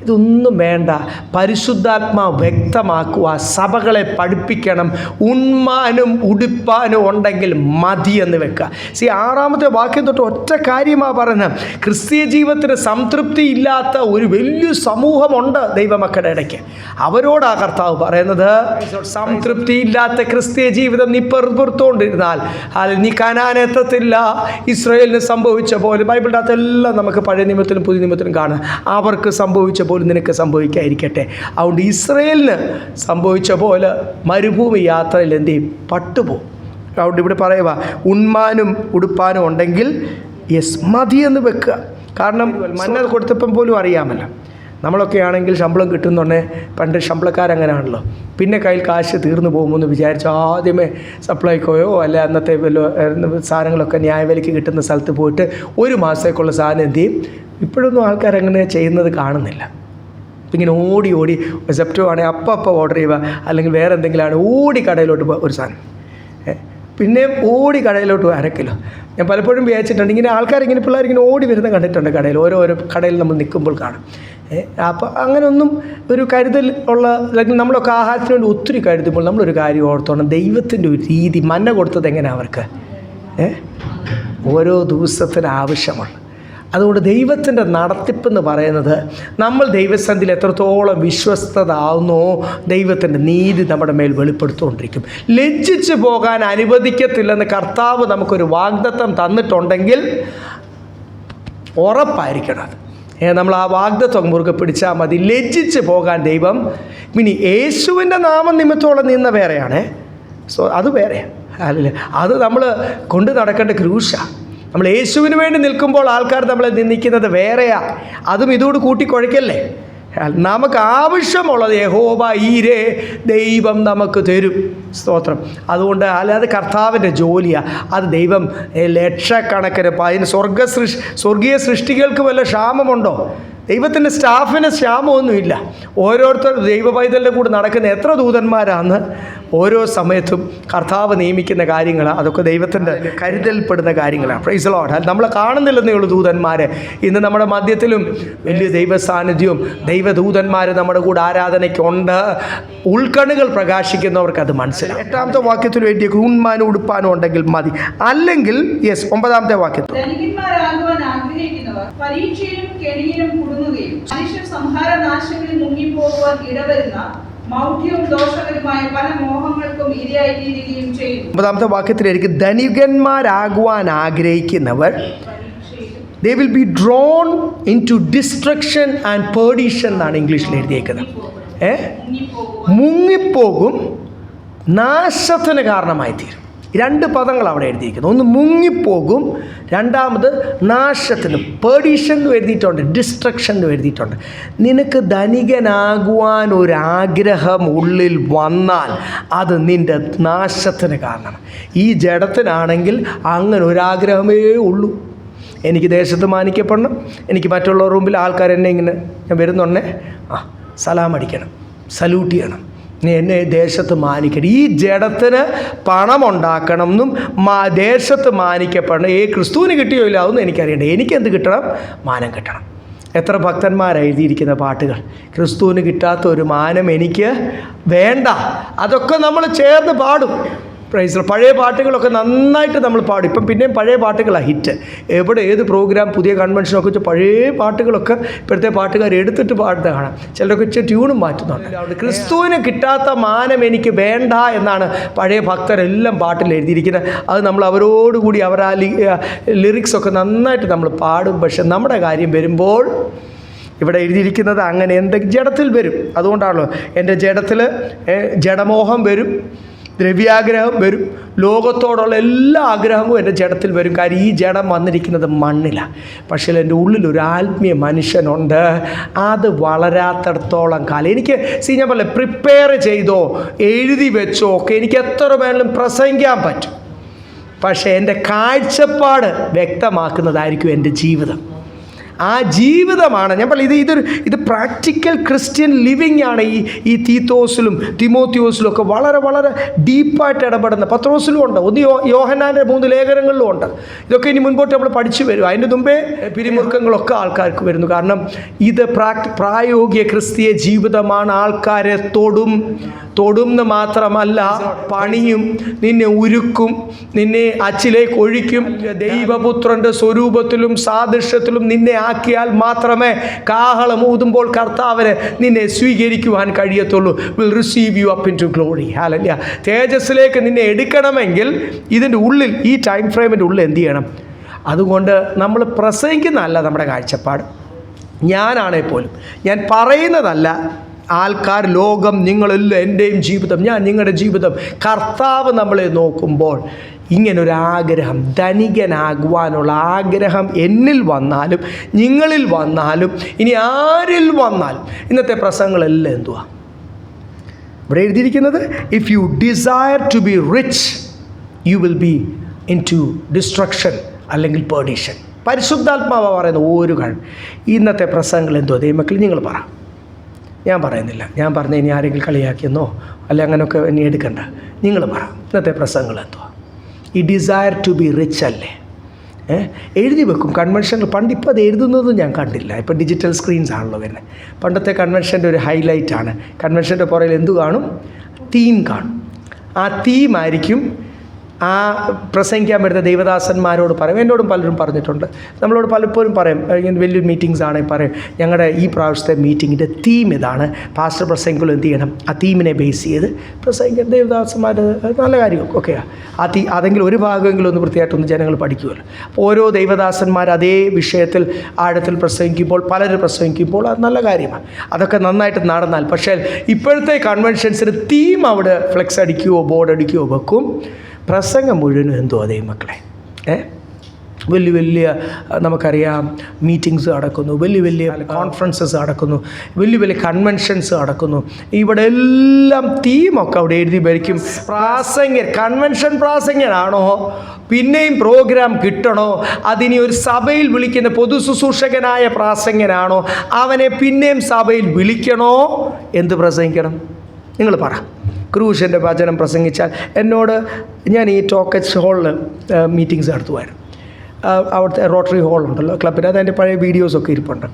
ഇതൊന്നും വേണ്ട. പരിശുദ്ധാത്മാവ് വ്യക്തമാക്കുക, സഭകളെ പഠിപ്പിക്കണം. ഉണ്മാനും ഉടുപ്പാനും ഉണ്ടെങ്കിൽ മതി എന്ന് വെക്കുക. 6-ാമത്തെ വാക്യം തൊട്ട് ഒറ്റ കാര്യമാണ് പറയുന്നത്. ക്രിസ്തീയ ജീവിതത്തിന് സംതൃപ്തി ഇല്ലാത്ത ഒരു വലിയ സമൂഹമുണ്ട് ദൈവമക്കളുടെ ഇടയ്ക്ക്. അവരോടാ കർത്താവ് പറയുന്നത്, സംതൃപ്തി ഇല്ലാത്ത ക്രിസ്തീയ ജീവിതം നീ പെറുപുറത്തോണ്ടിരുന്നാൽ നീ കനാനെത്തത്തില്ല. ഇസ്രായേലിന് സംഭവിച്ച പോലെ ബൈബിളിൻ്റെ അകത്തെല്ലാം നമുക്ക് പഴയ നിയമത്തിലും പുതിയ നിയമത്തിലും കാണാം. അവർക്ക് സംഭവിച്ച പോലെ നിനക്ക് സംഭവിക്കാതിരിക്കട്ടെ. അതുകൊണ്ട് ഇസ്രായേലിന് സംഭവിച്ച പോലെ മരുഭൂമി യാത്രയിൽ എന്ത് ചെയ്യും? പട്ടുപോകും. അതുകൊണ്ട് ഇവിടെ പറയുക, ഉണ്മാനും ഉടുപ്പാനും ഉണ്ടെങ്കിൽ മതി എന്ന് വെക്കുക. കാരണം മന്ന കൊടുത്തപ്പം പോലും അറിയാമല്ലോ. നമ്മളൊക്കെ ആണെങ്കിൽ ശമ്പളം കിട്ടുന്നുണ്ടേ, പണ്ട് ശമ്പളക്കാരങ്ങനെയാണല്ലോ, പിന്നെ കയ്യിൽ കാശ് തീർന്നു പോകുമെന്ന് വിചാരിച്ച് ആദ്യമേ സപ്ലൈക്കോയോ അല്ല അന്നത്തെ വല്ല സാധനങ്ങളൊക്കെ ന്യായവിലയ്ക്ക് കിട്ടുന്ന സ്ഥലത്ത് പോയിട്ട് ഒരു മാസത്തേക്കുള്ള സാധനം എന്ത് ചെയ്യും? ഇപ്പോഴൊന്നും ആൾക്കാരങ്ങനെ ചെയ്യുന്നത് കാണുന്നില്ല. ഇങ്ങനെ ഓടി സെപ്റ്റോ ആണെങ്കിൽ അപ്പം ഓർഡർ ചെയ്യുക, അല്ലെങ്കിൽ വേറെ എന്തെങ്കിലുമാണ് ഓടി കടയിലോട്ട് ഒരു സാധനം, പിന്നെയും ഓടി കടയിലോട്ട് 1/2 കിലോ. ഞാൻ പലപ്പോഴും വിചാരിച്ചിട്ടുണ്ട്, ഇങ്ങനെ ആൾക്കാരിങ്ങനെ പിള്ളേരിങ്ങനെ ഓടി വരുന്ന കണ്ടിട്ടുണ്ട് കടയിൽ. ഓരോ കടയിൽ നമ്മൾ നിൽക്കുമ്പോൾ കാണും. അപ്പോൾ അങ്ങനെയൊന്നും ഒരു കരുതൽ ഉള്ള, അല്ലെങ്കിൽ നമ്മളൊക്കെ ആഹാരത്തിന് വേണ്ടി ഒത്തിരി കരുതുമ്പോൾ നമ്മളൊരു കാര്യം ഓർത്തോണം, ദൈവത്തിൻ്റെ ഒരു രീതി മന്ന കൊടുത്തത് എങ്ങനെയാണ് അവർക്ക്? ഓരോ ദിവസത്തിന് ആവശ്യമാണ്. അതുകൊണ്ട് ദൈവത്തിൻ്റെ നടത്തിപ്പെന്ന് പറയുന്നത് നമ്മൾ ദൈവസന്നിധിയിൽ എത്രത്തോളം വിശ്വസ്തത ആവുന്നോ ദൈവത്തിൻ്റെ നീതി നമ്മുടെ മേൽ വെളിപ്പെടുത്തുകൊണ്ടിരിക്കും. ലജ്ജിച്ചു പോകാൻ അനുവദിക്കത്തില്ലെന്ന് കർത്താവ് നമുക്കൊരു വാഗ്ദത്തം തന്നിട്ടുണ്ടെങ്കിൽ ഉറപ്പായിരിക്കണം അത്. നമ്മൾ ആ വാഗ്ദത്തം മുറുകെ പിടിച്ചാൽ മതി. ലജ്ജിച്ച് പോകാൻ ദൈവം ഇനി യേശുവിൻ്റെ നാമം നിമിത്തോളം നിന്ന വേറെയാണ്. അത് വേറെ അല്ലേ, അത് നമ്മൾ കൊണ്ട് നടക്കേണ്ട ക്രൂശാണ്. നമ്മൾ യേശുവിന് വേണ്ടി നിൽക്കുമ്പോൾ ആൾക്കാർ നമ്മളെ നിന്ദിക്കുന്നത് വേറെയാ. അതും ഇതോട് കൂട്ടിക്കുഴയ്ക്കല്ലേ. നമുക്ക് ആവശ്യമുള്ളത് യഹോവ ഈരേ, ദൈവം നമുക്ക് തരും. സ്തോത്രം. അതുകൊണ്ട് അല്ലാതെ കർത്താവിൻ്റെ ജോലിയാണ് അത്. ദൈവം ലക്ഷക്കണക്കിന് അതിന് സ്വർഗീയ സൃഷ്ടികൾക്ക് വല്ല ക്ഷാമമുണ്ടോ? ദൈവത്തിൻ്റെ സ്റ്റാഫിന് ക്ഷാമമൊന്നുമില്ല. ഓരോരുത്തർ ദൈവ പൈതലിൻ്റെ കൂടെ നടക്കുന്ന എത്ര ദൂതന്മാരാണ് ഓരോ സമയത്തും കർത്താവ് നിയമിക്കുന്ന കാര്യങ്ങളാണ്. അതൊക്കെ ദൈവത്തിൻ്റെ കരുതൽപ്പെടുന്ന കാര്യങ്ങളാണ്. Praise the Lord. നമ്മളെ കാണുന്നില്ലെന്നേ ഉള്ളൂ ദൂതന്മാരെ. ഇന്ന് നമ്മുടെ മധ്യത്തിലും വലിയ ദൈവ സാന്നിധ്യവും ദൈവദൂതന്മാർ നമ്മുടെ കൂടെ ആരാധനയ്ക്കുണ്ട്. ഉൾക്കണ്ണുകൾ പ്രകാശിക്കുന്നവർക്ക് അത് മനസ്സിലാവും. 8-ാമത്തെ വാക്യത്തിൽ വേണ്ടി ഉണ്മാനും ഉടുപ്പാനും ഉണ്ടെങ്കിൽ മതി. അല്ലെങ്കിൽ 9-ാമത്തെ വാക്യത്തിൽ പരീക്ഷയിലും കെണിയിലും കുടുങ്ങുകയും മനുഷ്യ സംഹാരനാശങ്ങളിൽ മുങ്ങിപ്പോകുവാൻ ഇടവരുന്ന മൗഢ്യവും ദോഷകരമായ പല മോഹങ്ങൾക്കും ഇരയായി തീരുകയും ചെയ്യുന്നു. 9-ാമത്തെ വാക്യത്തിലേക്ക് ധനികന്മാരാകുവാൻ ആഗ്രഹിക്കുന്നവർ they will be drawn into destruction and perdition എന്നാണ് ഇംഗ്ലീഷിൽ എഴുതിയേക്കുന്നത്. മുങ്ങിപ്പോകും, നാശത്തിന് കാരണമായി തീരും. 2 പദങ്ങൾ അവിടെ എഴുതിയിരിക്കുന്നു. ഒന്ന് മുങ്ങിപ്പോകും, രണ്ടാമത് നാശത്തിന്, പേർഡീഷൻ എന്ന് എഴുതിയിട്ടുണ്ട്, ഡിസ്ട്രക്ഷൻ എന്ന് എഴുതിയിട്ടുണ്ട്. നിനക്ക് ധനികനാകുവാൻ ഒരാഗ്രഹം ഉള്ളിൽ വന്നാൽ അത് നിൻ്റെ നാശത്തിന് കാരണം. ഈ ജഡത്തിനാണെങ്കിൽ അങ്ങനെ ഒരാഗ്രഹമേ ഉള്ളൂ. എനിക്ക് ദേശത്ത് മാനിക്കപ്പെടണം, എനിക്ക് മറ്റുള്ളവരുടെ മുമ്പിൽ ആൾക്കാർ എന്നെ ഇങ്ങനെ ഞാൻ വരുന്നുണ്ടേ സലാം അടിക്കണം, സല്യൂട്ട് ചെയ്യണം, നീ എന്നെ ദേശത്ത് മാനിക്കണം. ഈ ജഡത്തിന് പണമുണ്ടാക്കണം എന്നും ദേശത്ത് മാനിക്കപ്പെടണം. ക്രിസ്തുവിന് കിട്ടിയോ ഇല്ല അതൊന്നും എനിക്കറിയണ്ട. എനിക്കെന്ത് കിട്ടണം? മാനം കിട്ടണം. എത്ര ഭക്തന്മാരാണ് എഴുതിയിരിക്കുന്ന പാട്ടുകൾ. ക്രിസ്തുവിന് കിട്ടാത്ത ഒരു മാനം എനിക്ക് വേണ്ട. അതൊക്കെ നമ്മൾ ചേർന്ന് പാടും. പ്രൈസ്. പഴയ പാട്ടുകളൊക്കെ നന്നായിട്ട് നമ്മൾ പാടും. ഇപ്പം പിന്നെയും പഴയ പാട്ടുകളാണ് ഹിറ്റ്. എവിടെ ഏത് പ്രോഗ്രാം പുതിയ കൺവെൻഷനൊക്കെ വെച്ച് പഴയ പാട്ടുകളൊക്കെ ഇപ്പോഴത്തെ പാട്ടുകാർ എടുത്തിട്ട് പാടുന്ന കാണാം. ചിലരൊക്കെ വെച്ച് ട്യൂണും മാറ്റുന്നുണ്ട്. ക്രിസ്തുവിന് കിട്ടാത്ത മാനം എനിക്ക് വേണ്ട എന്നാണ് പഴയ ഭക്തരെല്ലാം പാട്ടിൽ എഴുതിയിരിക്കുന്നത്. അത് നമ്മൾ അവരോടുകൂടി ആ ലിറിക്സൊക്കെ നന്നായിട്ട് നമ്മൾ പാടും. പക്ഷെ നമ്മുടെ കാര്യം വരുമ്പോൾ ഇവിടെ എഴുതിയിരിക്കുന്നത് അങ്ങനെ എന്തെങ്കിലും ജഡത്തിൽ വരും. അതുകൊണ്ടാണല്ലോ എൻ്റെ ജഡത്തിൽ ജഡമോഹം വരും, ദ്രവ്യാഗ്രഹം വരും, ലോകത്തോടുള്ള എല്ലാ ആഗ്രഹവും എൻ്റെ ജഡത്തിൽ വരും. കാര്യം ഈ ജഡം വന്നിരിക്കുന്നത് മണ്ണിലാണ്. പക്ഷേ എൻ്റെ ഉള്ളിലൊരു ആത്മീയ മനുഷ്യനുണ്ട്. അത് വളരാത്തിടത്തോളം കാലം എനിക്ക് ഞാൻ പറഞ്ഞ പ്രിപ്പയർ ചെയ്തോ എഴുതി വെച്ചോ ഒക്കെ എനിക്ക് എത്ര വേണമെങ്കിലും പ്രസംഗിക്കാൻ പറ്റും. പക്ഷേ എൻ്റെ കാഴ്ചപ്പാട് വ്യക്തമാക്കുന്നതായിരിക്കും എൻ്റെ ജീവിതം. ആ ജീവിതമാണ് ഞാൻ പറയുന്നത്. ഇത് പ്രാക്ടിക്കൽ ക്രിസ്ത്യൻ ലിവിങ് ആണ്. ഈ തീത്തോസിലും തിമോത്തിയോസിലും ഒക്കെ വളരെ വളരെ ഡീപ്പായിട്ട് ഇടപെടുന്ന. പത്രോസിലും ഉണ്ട്, ഒന്ന് യോഹന്നാൻ്റെ 3 ലേഖനങ്ങളിലും ഉണ്ട്. ഇതൊക്കെ ഇനി മുൻപോട്ട് നമ്മൾ പഠിച്ചു വരും. അതിൻ്റെ മുമ്പേ പിരിമുറുക്കങ്ങളൊക്കെ ആൾക്കാർക്ക് വരുന്നു. കാരണം ഇത് പ്രായോഗിക ക്രിസ്തീയ ജീവിതമാണ്. ആൾക്കാരെ തൊടുന്ന് മാത്രമല്ല, പണിയും, നിന്നെ ഉരുക്കും, നിന്നെ അച്ചിലേക്ക് ഒഴിക്കും. ദൈവപുത്രൻ്റെ സ്വരൂപത്തിലും സാദൃശ്യത്തിലും നിന്നെ ആക്കിയാൽ മാത്രമേ കാഹളം ഊതുമ്പോൾ കർത്താവിന് നിന്നെ സ്വീകരിക്കുവാൻ കഴിയത്തുള്ളൂ. Will receive you up into glory. ഹല്ലേലൂയ. തേജസ്സിലേക്ക് നിന്നെ എടുക്കണമെങ്കിൽ ഇതിൻ്റെ ഉള്ളിൽ, ഈ ടൈം ഫ്രെയിമിൻ്റെ ഉള്ളിൽ എന്ത് ചെയ്യണം? അതുകൊണ്ട് നമ്മൾ പ്രസംഗിക്കുന്നതല്ല നമ്മുടെ കാഴ്ചപ്പാട്. ഞാനാണെങ്കിൽ പോലും ഞാൻ പറയുന്നതല്ല. ആൾക്കാർ, ലോകം, നിങ്ങളെല്ലാം, എൻ്റെയും ജീവിതം, ഞാൻ നിങ്ങളുടെ ജീവിതം, കർത്താവ് നമ്മളെ നോക്കുമ്പോൾ ഇങ്ങനൊരാഗ്രഹം, ധനികനാകുവാനുള്ള ആഗ്രഹം എന്നിൽ വന്നാലും നിങ്ങളിൽ വന്നാലും ഇനി ആരിൽ വന്നാലും, ഇന്നത്തെ പ്രസംഗങ്ങളെല്ലാം എന്തുവാ ഇവിടെ എഴുതിയിരിക്കുന്നത്? If you desire to be rich you will be into destruction അല്ലെങ്കിൽ പെർഡിഷൻ. പരിശുദ്ധാത്മാവ് പറയുന്ന ഒരു കാര്യം. ഇന്നത്തെ പ്രസംഗങ്ങൾ എന്തോ ദൈവമക്കൾ നിങ്ങൾ പറ. ഞാൻ പറയുന്നില്ല. ഞാൻ പറഞ്ഞ ഇനി ആരെങ്കിലും കളിയാക്കിയെന്നോ അല്ല അങ്ങനെയൊക്കെ ഇനി എടുക്കണ്ട. നിങ്ങൾ പറ ഇന്നത്തെ പ്രസംഗങ്ങൾ എന്തുവാ? ഈ ഡിസയർ ടു ബി റിച്ച് അല്ലേ? എഴുതി വെക്കും കൺവെൻഷനിൽ. പണ്ട് ഇപ്പോൾ അത് എഴുതുന്നതും ഞാൻ കണ്ടില്ല. ഇപ്പോൾ ഡിജിറ്റൽ സ്ക്രീൻസ് ആണല്ലോ വരുന്നത്. പണ്ടത്തെ കൺവെൻഷൻ്റെ ഒരു ഹൈലൈറ്റാണ്. കൺവെൻഷൻ്റെ പുറകിൽ എന്തു കാണും? തീം കാണും. ആ തീമായിരിക്കും ആ പ്രസംഗിക്കാൻ വരുന്ന ദൈവദാസന്മാരോട് പറയും. എന്നോടും പലരും പറഞ്ഞിട്ടുണ്ട്. നമ്മളോട് പലപ്പോഴും പറയും, ഇങ്ങനെ വലിയൊരു മീറ്റിങ്സ് ആണെങ്കിൽ പറയും, ഞങ്ങളുടെ ഈ പ്രാവശ്യത്തെ മീറ്റിങ്ങിൻ്റെ തീം ഇതാണ്, പാസ്റ്റർ പ്രസംഗിക്കുമ്പോൾ എന്ത് ചെയ്യണം? ആ തീമിനെ ബേസ് ചെയ്ത് പ്രസംഗിക്കാൻ ദൈവദാസന്മാർ നല്ല കാര്യം ഒക്കെയാണ്. അതെങ്കിലും ഒരു ഭാഗമെങ്കിലും ഒന്ന് വൃത്തിയായിട്ടൊന്ന് ജനങ്ങൾ പഠിക്കുമല്ലോ. അപ്പോൾ ഓരോ ദൈവദാസന്മാർ അതേ വിഷയത്തിൽ ആഴത്തിൽ പ്രസംഗിക്കുമ്പോൾ, പലരും പ്രസംഗിക്കുമ്പോൾ അത് നല്ല കാര്യമാണ്. അതൊക്കെ നന്നായിട്ട് നടന്നാൽ. പക്ഷേ ഇപ്പോഴത്തെ കൺവെൻഷൻസിന് തീം അവിടെ ഫ്ലെക്സ് അടിക്കുകയോ ബോർഡ് അടിക്കുകയോ വെക്കും. പ്രസംഗം മുഴുവനും എന്തോ അതേ മക്കളെ. വലിയ വലിയ നമുക്കറിയാം മീറ്റിങ്സ് നടക്കുന്നു, വലിയ വലിയ കോൺഫറൻസസ് നടക്കുന്നു, വലിയ വലിയ കൺവെൻഷൻസ് നടക്കുന്നു. ഇവിടെ എല്ലാം തീമൊക്കെ അവിടെ എഴുതി ഭരിക്കും. കൺവെൻഷൻ പ്രാസംഗനാണോ? പിന്നെയും പ്രോഗ്രാം കിട്ടണോ? അതിനി ഒരു സഭയിൽ വിളിക്കുന്ന പൊതു ശുശ്രൂഷകനായ പ്രാസംഗനാണോ? അവനെ പിന്നെയും സഭയിൽ വിളിക്കണോ? എന്ത് പ്രസംഗിക്കണം? നിങ്ങൾ പറ. ക്രൂശൻ്റെ വചനം പ്രസംഗിച്ചാൽ എന്നോട്, ഞാൻ ഈ ടോക്കച്ച് ഹാളിൽ മീറ്റിങ്സ് നടത്തുമായിരുന്നു. അവിടുത്തെ റോട്ടറി ഹാളുണ്ടല്ലോ ക്ലബിന്, അത് എൻ്റെ പഴയ വീഡിയോസൊക്കെ ഇരിപ്പുണ്ട്.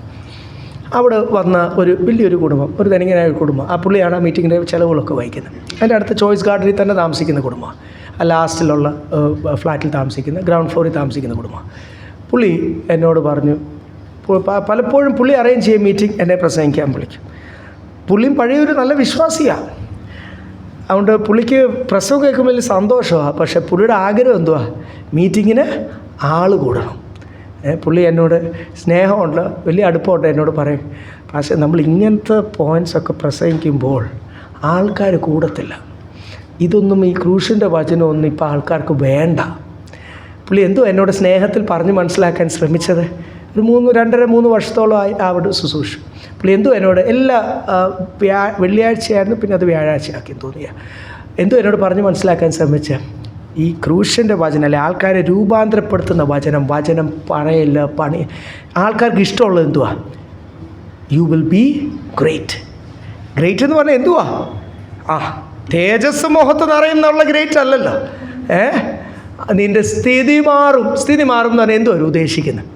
അവിടെ വന്ന ഒരു വലിയൊരു കുടുംബം, ഒരു ധനികനായ കുടുംബം. ആ പുള്ളിയാണ് ആ മീറ്റിങ്ങിൻ്റെ ചിലവുകളൊക്കെ വഹിക്കുന്നത്. അതിൻ്റെ അടുത്ത ചോയ്സ് ഗാർഡനിൽ തന്നെ താമസിക്കുന്ന കുടുംബം, ലാസ്റ്റിലുള്ള ഫ്ലാറ്റിൽ താമസിക്കുന്ന, ഗ്രൗണ്ട് ഫ്ലോറിൽ താമസിക്കുന്ന കുടുംബം. പുള്ളി എന്നോട് പറഞ്ഞു, പലപ്പോഴും പുള്ളി അറേഞ്ച് ചെയ്യും മീറ്റിംഗ്, എന്നെ പ്രസംഗിക്കാൻ വിളിക്കും. പുള്ളിയും പഴയൊരു നല്ല വിശ്വാസിയാണ്. അതുകൊണ്ട് പുള്ളിക്ക് പ്രസവം കേൾക്കുമ്പോൾ വലിയ സന്തോഷമാണ്. പക്ഷേ പുള്ളിയുടെ ആഗ്രഹം എന്തുവാ? മീറ്റിങ്ങിന് ആൾ കൂടണം. പുള്ളി എന്നോട് സ്നേഹമുണ്ട്, വലിയ അടുപ്പമുണ്ട്. എന്നോട് പറയും, പക്ഷേ നമ്മൾ ഇങ്ങനത്തെ പോയിൻറ്റ്സൊക്കെ പ്രസംഗിക്കുമ്പോൾ ആൾക്കാർ കൂടത്തില്ല. ഇതൊന്നും, ഈ ക്രൂശിൻ്റെ വചനമൊന്നും ഇപ്പോൾ ആൾക്കാർക്ക് വേണ്ട. പുള്ളി എന്തോ എന്നോട് സ്നേഹത്തിൽ പറഞ്ഞ് മനസ്സിലാക്കാൻ ശ്രമിച്ചത്. ഒരു 2.5-3 വർഷത്തോളമായി അവിടെ ശുശ്രൂഷ. പുള്ളി എന്തോ എന്നോട് എല്ലാ വെള്ളിയാഴ്ചയായിരുന്നു, പിന്നെ അത് വ്യാഴാഴ്ചയാക്കി തോന്നിയ എന്തോ എന്നോട് പറഞ്ഞ് മനസ്സിലാക്കാൻ ശ്രമിച്ച ഈ ക്രൂശിൻ്റെ വചനം, അല്ലെ ആൾക്കാരെ രൂപാന്തരപ്പെടുത്തുന്ന വചനം പറയില്ല, പണി. ആൾക്കാർക്ക് ഇഷ്ടമുള്ളത് എന്തുവാ? യു വിൽ ബി ഗ്രേറ്റ് എന്ന് പറഞ്ഞാൽ എന്തുവാ? തേജസ് മുഖത്ത് നിറയും എന്നുള്ള ഗ്രേറ്റ് അല്ലല്ലോ. നിൻ്റെ സ്ഥിതി മാറും. സ്ഥിതി മാറും എന്ന് പറഞ്ഞാൽ എന്തോ ഉദ്ദേശിക്കുന്നത്?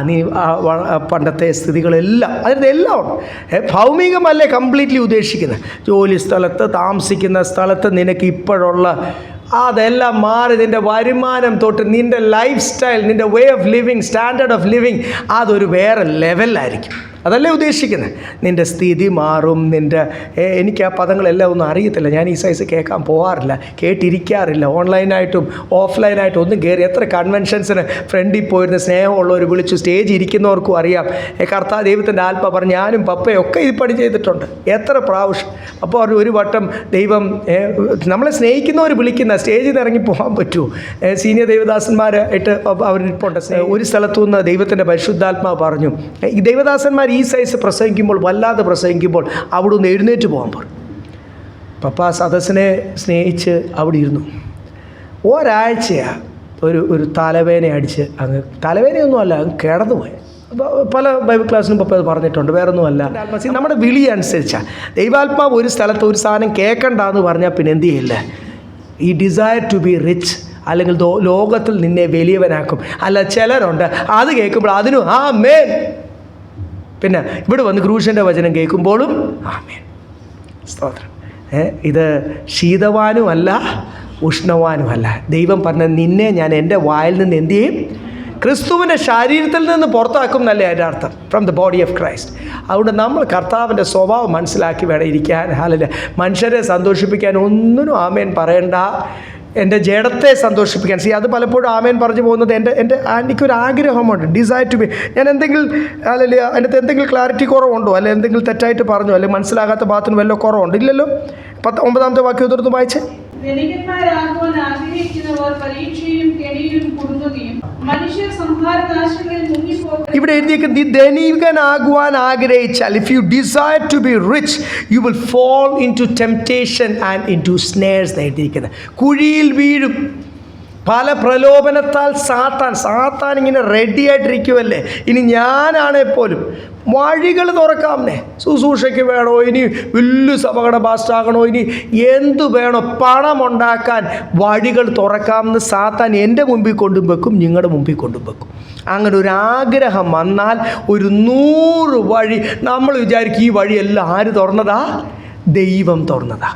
നീ പണ്ടത്തെ സ്ഥിതികളെല്ലാം അതിനെല്ലാം ഉണ്ട്. ഭൗമികമല്ലേ കംപ്ലീറ്റ്ലി ഉദ്ദേശിക്കുന്നത്. ജോലി സ്ഥലത്ത്, താമസിക്കുന്ന സ്ഥലത്ത് നിനക്ക് ഇപ്പോഴുള്ള അതെല്ലാം മാറി നിൻ്റെ വരുമാനം തൊട്ട് നിൻ്റെ ലൈഫ് സ്റ്റൈൽ, നിൻ്റെ way of living, standard of living അതൊരു വേറെ ലെവലിലായിരിക്കും. അതല്ലേ ഉദ്ദേശിക്കുന്നത്? നിൻ്റെ സ്ഥിതി മാറും. എനിക്ക് ആ പദങ്ങളെല്ലാം ഒന്നും അറിയത്തില്ല. ഞാൻ ഈ സൈസ് കേൾക്കാൻ പോകാറില്ല, കേട്ടിരിക്കാറില്ല. ഓൺലൈനായിട്ടും ഓഫ്ലൈനായിട്ടും ഒന്നും കയറി എത്ര കൺവെൻഷൻസിന് ഫ്രണ്ടിൽ പോയിരുന്ന സ്നേഹമുള്ളവർ വിളിച്ചു. സ്റ്റേജ് ഇരിക്കുന്നവർക്കും അറിയാം. കർത്താവ് ദൈവത്തിൻ്റെ ആത്മ പറഞ്ഞു, ഞാനും പപ്പയൊക്കെ ഇത് പണി ചെയ്തിട്ടുണ്ട് എത്ര പ്രാവശ്യം. അപ്പോൾ ഒരു വട്ടം ദൈവം നമ്മളെ സ്നേഹിക്കുന്നവർ വിളിക്കുന്ന സ്റ്റേജിൽ നിന്ന് ഇറങ്ങി പോകാൻ പറ്റുമോ? സീനിയർ ദൈവദാസന്മാരായിട്ട് അവരിപ്പോട്ടെ. ഒരു സ്ഥലത്തു നിന്ന് ദൈവത്തിൻ്റെ പരിശുദ്ധാത്മാവ് പറഞ്ഞു, ഈ ദൈവദാസന്മാർ ഈ സൈസ് പ്രസംഗിക്കുമ്പോൾ, വല്ലാതെ പ്രസംഗിക്കുമ്പോൾ അവിടെ നിന്ന് എഴുന്നേറ്റ് പോകാൻ പറഞ്ഞു. പപ്പ സദസ്സിനെ സ്നേഹിച്ച് അവിടെ ഇരുന്നു. ഒരാഴ്ചയാണ് ഒരു തലവേന അടിച്ച് അങ്ങ്, തലവേനയൊന്നുമല്ല, അങ്ങ് കിടന്നുപോയി. പല ബൈബിൾ ക്ലാസ്സിലും പപ്പ അത് പറഞ്ഞിട്ടുണ്ട്. വേറൊന്നുമല്ല, നമ്മുടെ വിളി അനുസരിച്ചാണ്. ദൈവാത്മാവ് ഒരു സ്ഥലത്ത് ഒരു സാധനം കേൾക്കണ്ടെന്ന് പറഞ്ഞാൽ പിന്നെ എന്ത് ചെയ്യില്ല? ഈ ഡിസയർ ടു ബി റിച്ച് അല്ലെങ്കിൽ ലോകത്തിൽ നിന്നെ വലിയവനാക്കും. അല്ല, ചിലരുണ്ട് അത് കേൾക്കുമ്പോൾ അതിനും ആമേൻ. പിന്നെ ഇവിടെ വന്ന് ക്രൂശൻ്റെ വചനം കേൾക്കുമ്പോഴും ആമേൻ, സ്തോത്രം. ഇത് ശീതവാനുമല്ല ഉഷ്ണവാനുമല്ല. ദൈവം പറഞ്ഞ നിന്നെ ഞാൻ എൻ്റെ വായിൽ നിന്ന് എന്ത് ചെയ്യും? ക്രിസ്തുവിൻ്റെ ശരീരത്തിൽ നിന്ന് പുറത്താക്കും എന്നല്ലേ അതിൻ്റെ അർത്ഥം, from the body of Christ. അതുകൊണ്ട് നമ്മൾ കർത്താവിൻ്റെ സ്വഭാവം മനസ്സിലാക്കി വേണം ഇരിക്കാൻ. ഹാലല്ല, മനുഷ്യരെ സന്തോഷിപ്പിക്കാൻ ഒന്നിനും ആമേൻ പറയണ്ട. എൻ്റെ ജഡത്തെ സന്തോഷിപ്പിക്കാൻ. അത് പലപ്പോഴും ആമേൻ പറഞ്ഞു പോകുന്നത് എനിക്കൊരു ആഗ്രഹമുണ്ട്, ഡിസയർ ടു ബി. ഞാൻ എന്തെങ്കിലും അല്ലെങ്കിൽ അതിനകത്ത് എന്തെങ്കിലും ക്ലാരിറ്റി കുറവുണ്ടോ, അല്ലെങ്കിൽ എന്തെങ്കിലും തെറ്റായിട്ട് പറഞ്ഞോ, അല്ലെങ്കിൽ മനസ്സിലാകാത്ത ഭാഗത്തിന് വല്ല കുറവുണ്ടോ? ഇല്ലല്ലോ. 9ാമത്തെ വാക്യം ഉതിർത്ത് വായിച്ച്, ധനികന്മാരാകുവാൻ ആഗ്രഹിക്കുന്നവർ പരീക്ഷയും കെണിയും കുടുങ്ങുകയും മനുഷ്യർ സംഹാരനാശങ്ങളിൽ മുങ്ങിപ്പോകും. ഇവിടെ എഴുതിയേക്കുന്നത്, നീ ധനികനാകുവാൻ ആഗ്രഹിച്ചാൽ, if you desire to be rich you will fall into temptation and into snares എഴുതിയിരിക്കുന്നത്. കുഴിയിൽ വീഴും. പല പ്രലോഭനത്താൽ സാത്താൻ ഇങ്ങനെ റെഡി ആയിട്ടിരിക്കുമല്ലേ. ഇനി ഞാനാണെപ്പോലും വഴികൾ തുറക്കാമെന്നേ. ശുശ്രൂഷയ്ക്ക് വേണോ, ഇനി വലിയ സഭകട പാസ്റ്റാകണോ, ഇനി എന്തു വേണോ, പണമുണ്ടാക്കാൻ വഴികൾ തുറക്കാമെന്ന് സാത്താൻ എൻ്റെ മുമ്പിൽ കൊണ്ടും വെക്കും, നിങ്ങളുടെ മുമ്പിൽ കൊണ്ടും വെക്കും. അങ്ങനെ ഒരു ആഗ്രഹം വന്നാൽ ഒരു 100 വഴി നമ്മൾ വിചാരിക്കും ഈ വഴിയെല്ലാം ആര് തുറന്നതാ? ദൈവം തുറന്നതാ.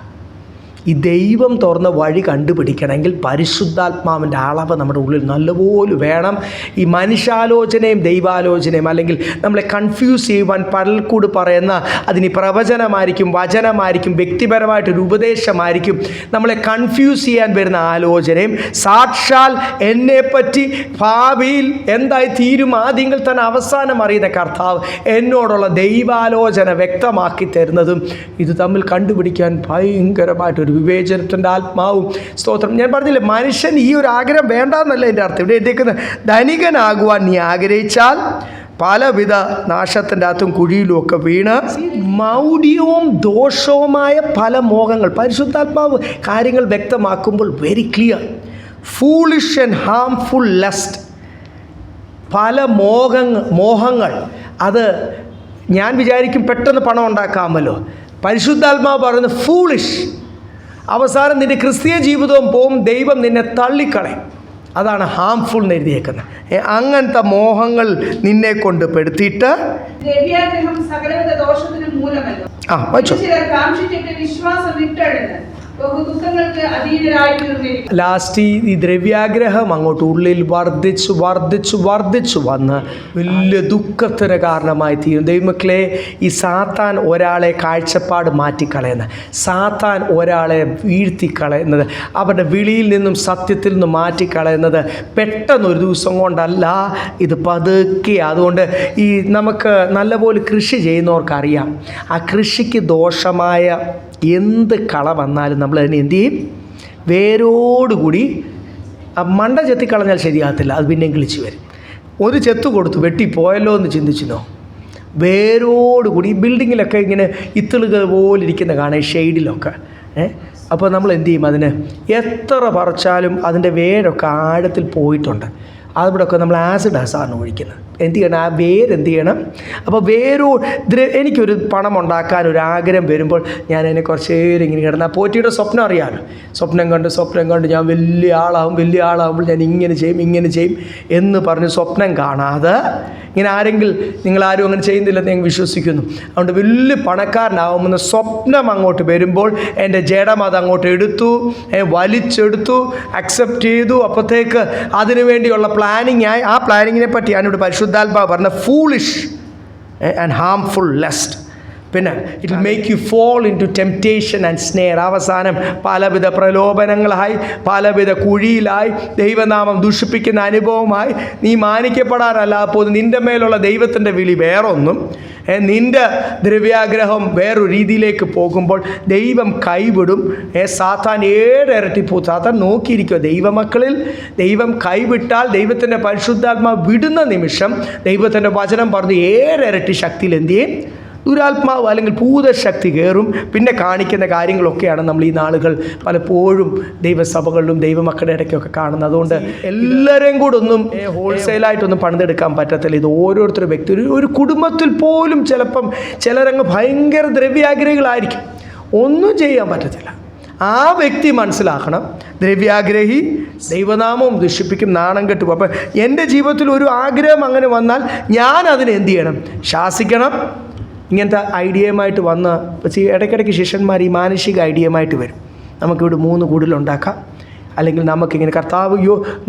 ഈ ദൈവം തുറന്ന വഴി കണ്ടുപിടിക്കണമെങ്കിൽ പരിശുദ്ധാത്മാവിൻ്റെ അളവ് നമ്മുടെ ഉള്ളിൽ നല്ലപോലെ വേണം. ഈ മനുഷ്യാലോചനയും ദൈവാലോചനയും അല്ലെങ്കിൽ നമ്മളെ കൺഫ്യൂസ് ചെയ്യുവാൻ പലർക്കൂട് പറയുന്ന, അതിന് പ്രവചനമായിരിക്കും, വചനമായിരിക്കും, വ്യക്തിപരമായിട്ടൊരു ഉപദേശമായിരിക്കും, നമ്മളെ കൺഫ്യൂസ് ചെയ്യാൻ വരുന്ന ആലോചനയും സാക്ഷാൽ എന്നെപ്പറ്റി ഭാവിയിൽ എന്തായി തീരും ആദ്യങ്ങൾ തന്നെ അവസാനം അറിയുന്ന കർത്താവ് എന്നോടുള്ള ദൈവാലോചന വ്യക്തമാക്കി തരുന്നതും ഇത് തമ്മിൽ കണ്ടുപിടിക്കാൻ ഭയങ്കരമായിട്ടൊരു വിവേചനത്തിൻ്റെ ആത്മാവും. സ്തോത്രം. ഞാൻ പറഞ്ഞില്ലേ, മനുഷ്യൻ ഈ ഒരു ആഗ്രഹം വേണ്ടെന്നല്ല എൻ്റെ അർത്ഥം. ഇവിടെ എഴുതിയിരിക്കുന്നത്, ധനികനാകുവാൻ നീ ആഗ്രഹിച്ചാൽ പലവിധ നാശത്തിൻ്റെ അകത്തും കുഴിയിലും ഒക്കെ വീണ് മൗഢ്യവും ദോഷവുമായ പല മോഹങ്ങൾ. പരിശുദ്ധാത്മാവ് കാര്യങ്ങൾ വ്യക്തമാക്കുമ്പോൾ very clear. Foolish and harmful lust, പല മോഹങ്ങൾ. അത് ഞാൻ വിചാരിക്കും പെട്ടെന്ന് പണം ഉണ്ടാക്കാമല്ലോ. പരിശുദ്ധാത്മാവ് പറയുന്നത് ഫൂളിഷ്. അവസാനം നിൻ്റെ ക്രിസ്തീയ ജീവിതവും പോവും, ദൈവം നിന്നെ തള്ളിക്കളയും. അതാണ് ഹാംഫുൾ എന്ന് എഴുതിയേക്കുന്നത്. അങ്ങനത്തെ മോഹങ്ങൾ നിന്നെ കൊണ്ട് പെടുത്തിയിട്ട് ലാസ്റ്റ് ഈ ദ്രവ്യാഗ്രഹം അങ്ങോട്ട് ഉള്ളിൽ വർദ്ധിച്ചു വന്ന് വലിയ ദുഃഖത്തിന് കാരണമായി തീരും. ദൈവമക്കളെ, ഈ സാത്താൻ ഒരാളെ കാഴ്ചപ്പാട് മാറ്റിക്കളയുന്നത്, സാത്താൻ ഒരാളെ വീഴ്ത്തിക്കളയുന്നത്, അവരുടെ വിളിയിൽ നിന്നും സത്യത്തിൽ നിന്നും മാറ്റിക്കളയുന്നത് പെട്ടെന്നൊരു ദിവസം കൊണ്ടല്ല, ഇത് പതുക്കെ. അതുകൊണ്ട് ഈ നമുക്ക് നല്ലപോലെ കൃഷി ചെയ്യുന്നവർക്കറിയാം, ആ കൃഷിക്ക് ദോഷമായ എന്ത് കള വന്നാലും നമ്മൾ അതിനെ എന്ത് ചെയ്യും? വേരോടുകൂടി മണ്ട ചെത്തിക്കളഞ്ഞാൽ ശരിയാകത്തില്ല, അത് പിന്നെയും കിളിച്ച് വരും. ഒരു ചെത്ത് കൊടുത്തു വെട്ടിപ്പോയല്ലോ എന്ന് ചിന്തിച്ചിനോ? വേരോടുകൂടി ബിൽഡിങ്ങിലൊക്കെ ഇങ്ങനെ ഇത്തിളുകൾ പോലെ ഇരിക്കുന്ന കാണാം, ഷെയ്ഡിലൊക്കെ. അപ്പോൾ നമ്മൾ എന്ത് ചെയ്യും? അതിന് എത്ര പറിച്ചാലും അതിൻ്റെ വേരൊക്കെ ആഴത്തിൽ പോയിട്ടുണ്ട്. അവിടെയൊക്കെ നമ്മൾ ആസിഡാണ് സാറിന് ഒഴിക്കുന്നത്. എന്ത് ചെയ്യണം? ആ വേരെന്ത് ചെയ്യണം? അപ്പോൾ എനിക്കൊരു പണം ഉണ്ടാക്കാൻ ഒരു ആഗ്രഹം വരുമ്പോൾ ഞാൻ അതിനെ കുറച്ച് നേരം ഇങ്ങനെ കിടന്ന്, ആ പോറ്റിയുടെ സ്വപ്നം അറിയാമല്ലോ, സ്വപ്നം കണ്ട് ഞാൻ വലിയ ആളാകുമ്പോൾ ഞാൻ ഇങ്ങനെ ചെയ്യും എന്ന് പറഞ്ഞ് സ്വപ്നം കാണാതെ, ഇങ്ങനെ നിങ്ങളാരും അങ്ങനെ ചെയ്യുന്നില്ലെന്ന് ഞാൻ വിശ്വസിക്കുന്നു. അതുകൊണ്ട് വലിയ പണക്കാരനാകുമെന്ന് സ്വപ്നം അങ്ങോട്ട് വരുമ്പോൾ എൻ്റെ ജഡം അത് അങ്ങോട്ട് വലിച്ചെടുത്തു, അക്സെപ്റ്റ് ചെയ്തു. അപ്പോഴത്തേക്ക് അതിനു വേണ്ടിയുള്ള പ്ലാനിങ് ആയി. ആ പ്ലാനിങ്ങിനെ പറ്റിയാണ് ഇവിടെ പരിശുദ്ധാത്മാവ് പറഞ്ഞ ഫൂളിഷ് ആൻഡ് ഹാംഫുൾ ലെസ്റ്റ്. പിന്നെ it will make you fall into temptation and snare. അവസാനം പലവിധ പ്രലോഭനങ്ങളായി, പലവിധ കുഴിയിലായി, ദൈവനാമം ദുഷിപ്പിക്കുന്ന അനുഭവമായി നീ മാനിക്കപ്പെടാറല്ല അപ്പോൾ നിൻ്റെ മേലുള്ള ദൈവത്തിൻ്റെ വിളി വേറൊന്നും, നിൻ്റെ ദ്രവ്യാഗ്രഹം വേറൊരു രീതിയിലേക്ക് പോകുമ്പോൾ ദൈവം കൈവിടും. സാത്താൻ 7 ഇരട്ടി പോകും. സാത്താൻ നോക്കിയിരിക്കുക. ദൈവമക്കളിൽ ദൈവം കൈവിട്ടാൽ ദൈവത്തിൻ്റെ പരിശുദ്ധാത്മാവ് വിടുന്ന നിമിഷം ദൈവത്തിൻ്റെ വചനം പറഞ്ഞ് 7 ഇരട്ടി ശക്തിയിൽ എന്ത് ചെയ്യും? ദുരാത്മാവ് അല്ലെങ്കിൽ ഭൂതശക്തി കയറും. പിന്നെ കാണിക്കുന്ന കാര്യങ്ങളൊക്കെയാണ് നമ്മൾ ഈ നാളുകൾ പലപ്പോഴും ദൈവസഭകളിലും ദൈവമക്കളുടെ ഇടയ്ക്കൊക്കെ കാണുന്നത്. അതുകൊണ്ട് എല്ലാവരെയും കൂടെ ഒന്നും ഹോൾസെയിലായിട്ടൊന്നും പണിതെടുക്കാൻ പറ്റത്തില്ല. ഇത് ഓരോരുത്തരും വ്യക്തി, ഒരു കുടുംബത്തിൽ പോലും ചിലപ്പം ചിലരങ്ങ് ഭയങ്കര ദ്രവ്യാഗ്രഹികളായിരിക്കും, ഒന്നും ചെയ്യാൻ പറ്റത്തില്ല. ആ വ്യക്തി മനസ്സിലാക്കണം, ദ്രവ്യാഗ്രഹി ദൈവനാമവും ദുഷിപ്പിക്കും, നാണം കെട്ടും. അപ്പം എൻ്റെ ജീവിതത്തിൽ ഒരു ആഗ്രഹം അങ്ങനെ വന്നാൽ ഞാൻ അതിനെ എന്ത് ചെയ്യണം? ശാസിക്കണം. ഇങ്ങനത്തെ ഐഡിയയുമായിട്ട് വന്ന് ഇടയ്ക്കിടയ്ക്ക് ശിഷ്യന്മാർ ഈ മാനുഷിക ഐഡിയയുമായിട്ട് വരും. നമുക്കിവിടെ 3 കൂടുതലുണ്ടാക്കാം, അല്ലെങ്കിൽ നമുക്കിങ്ങനെ കർത്താവ്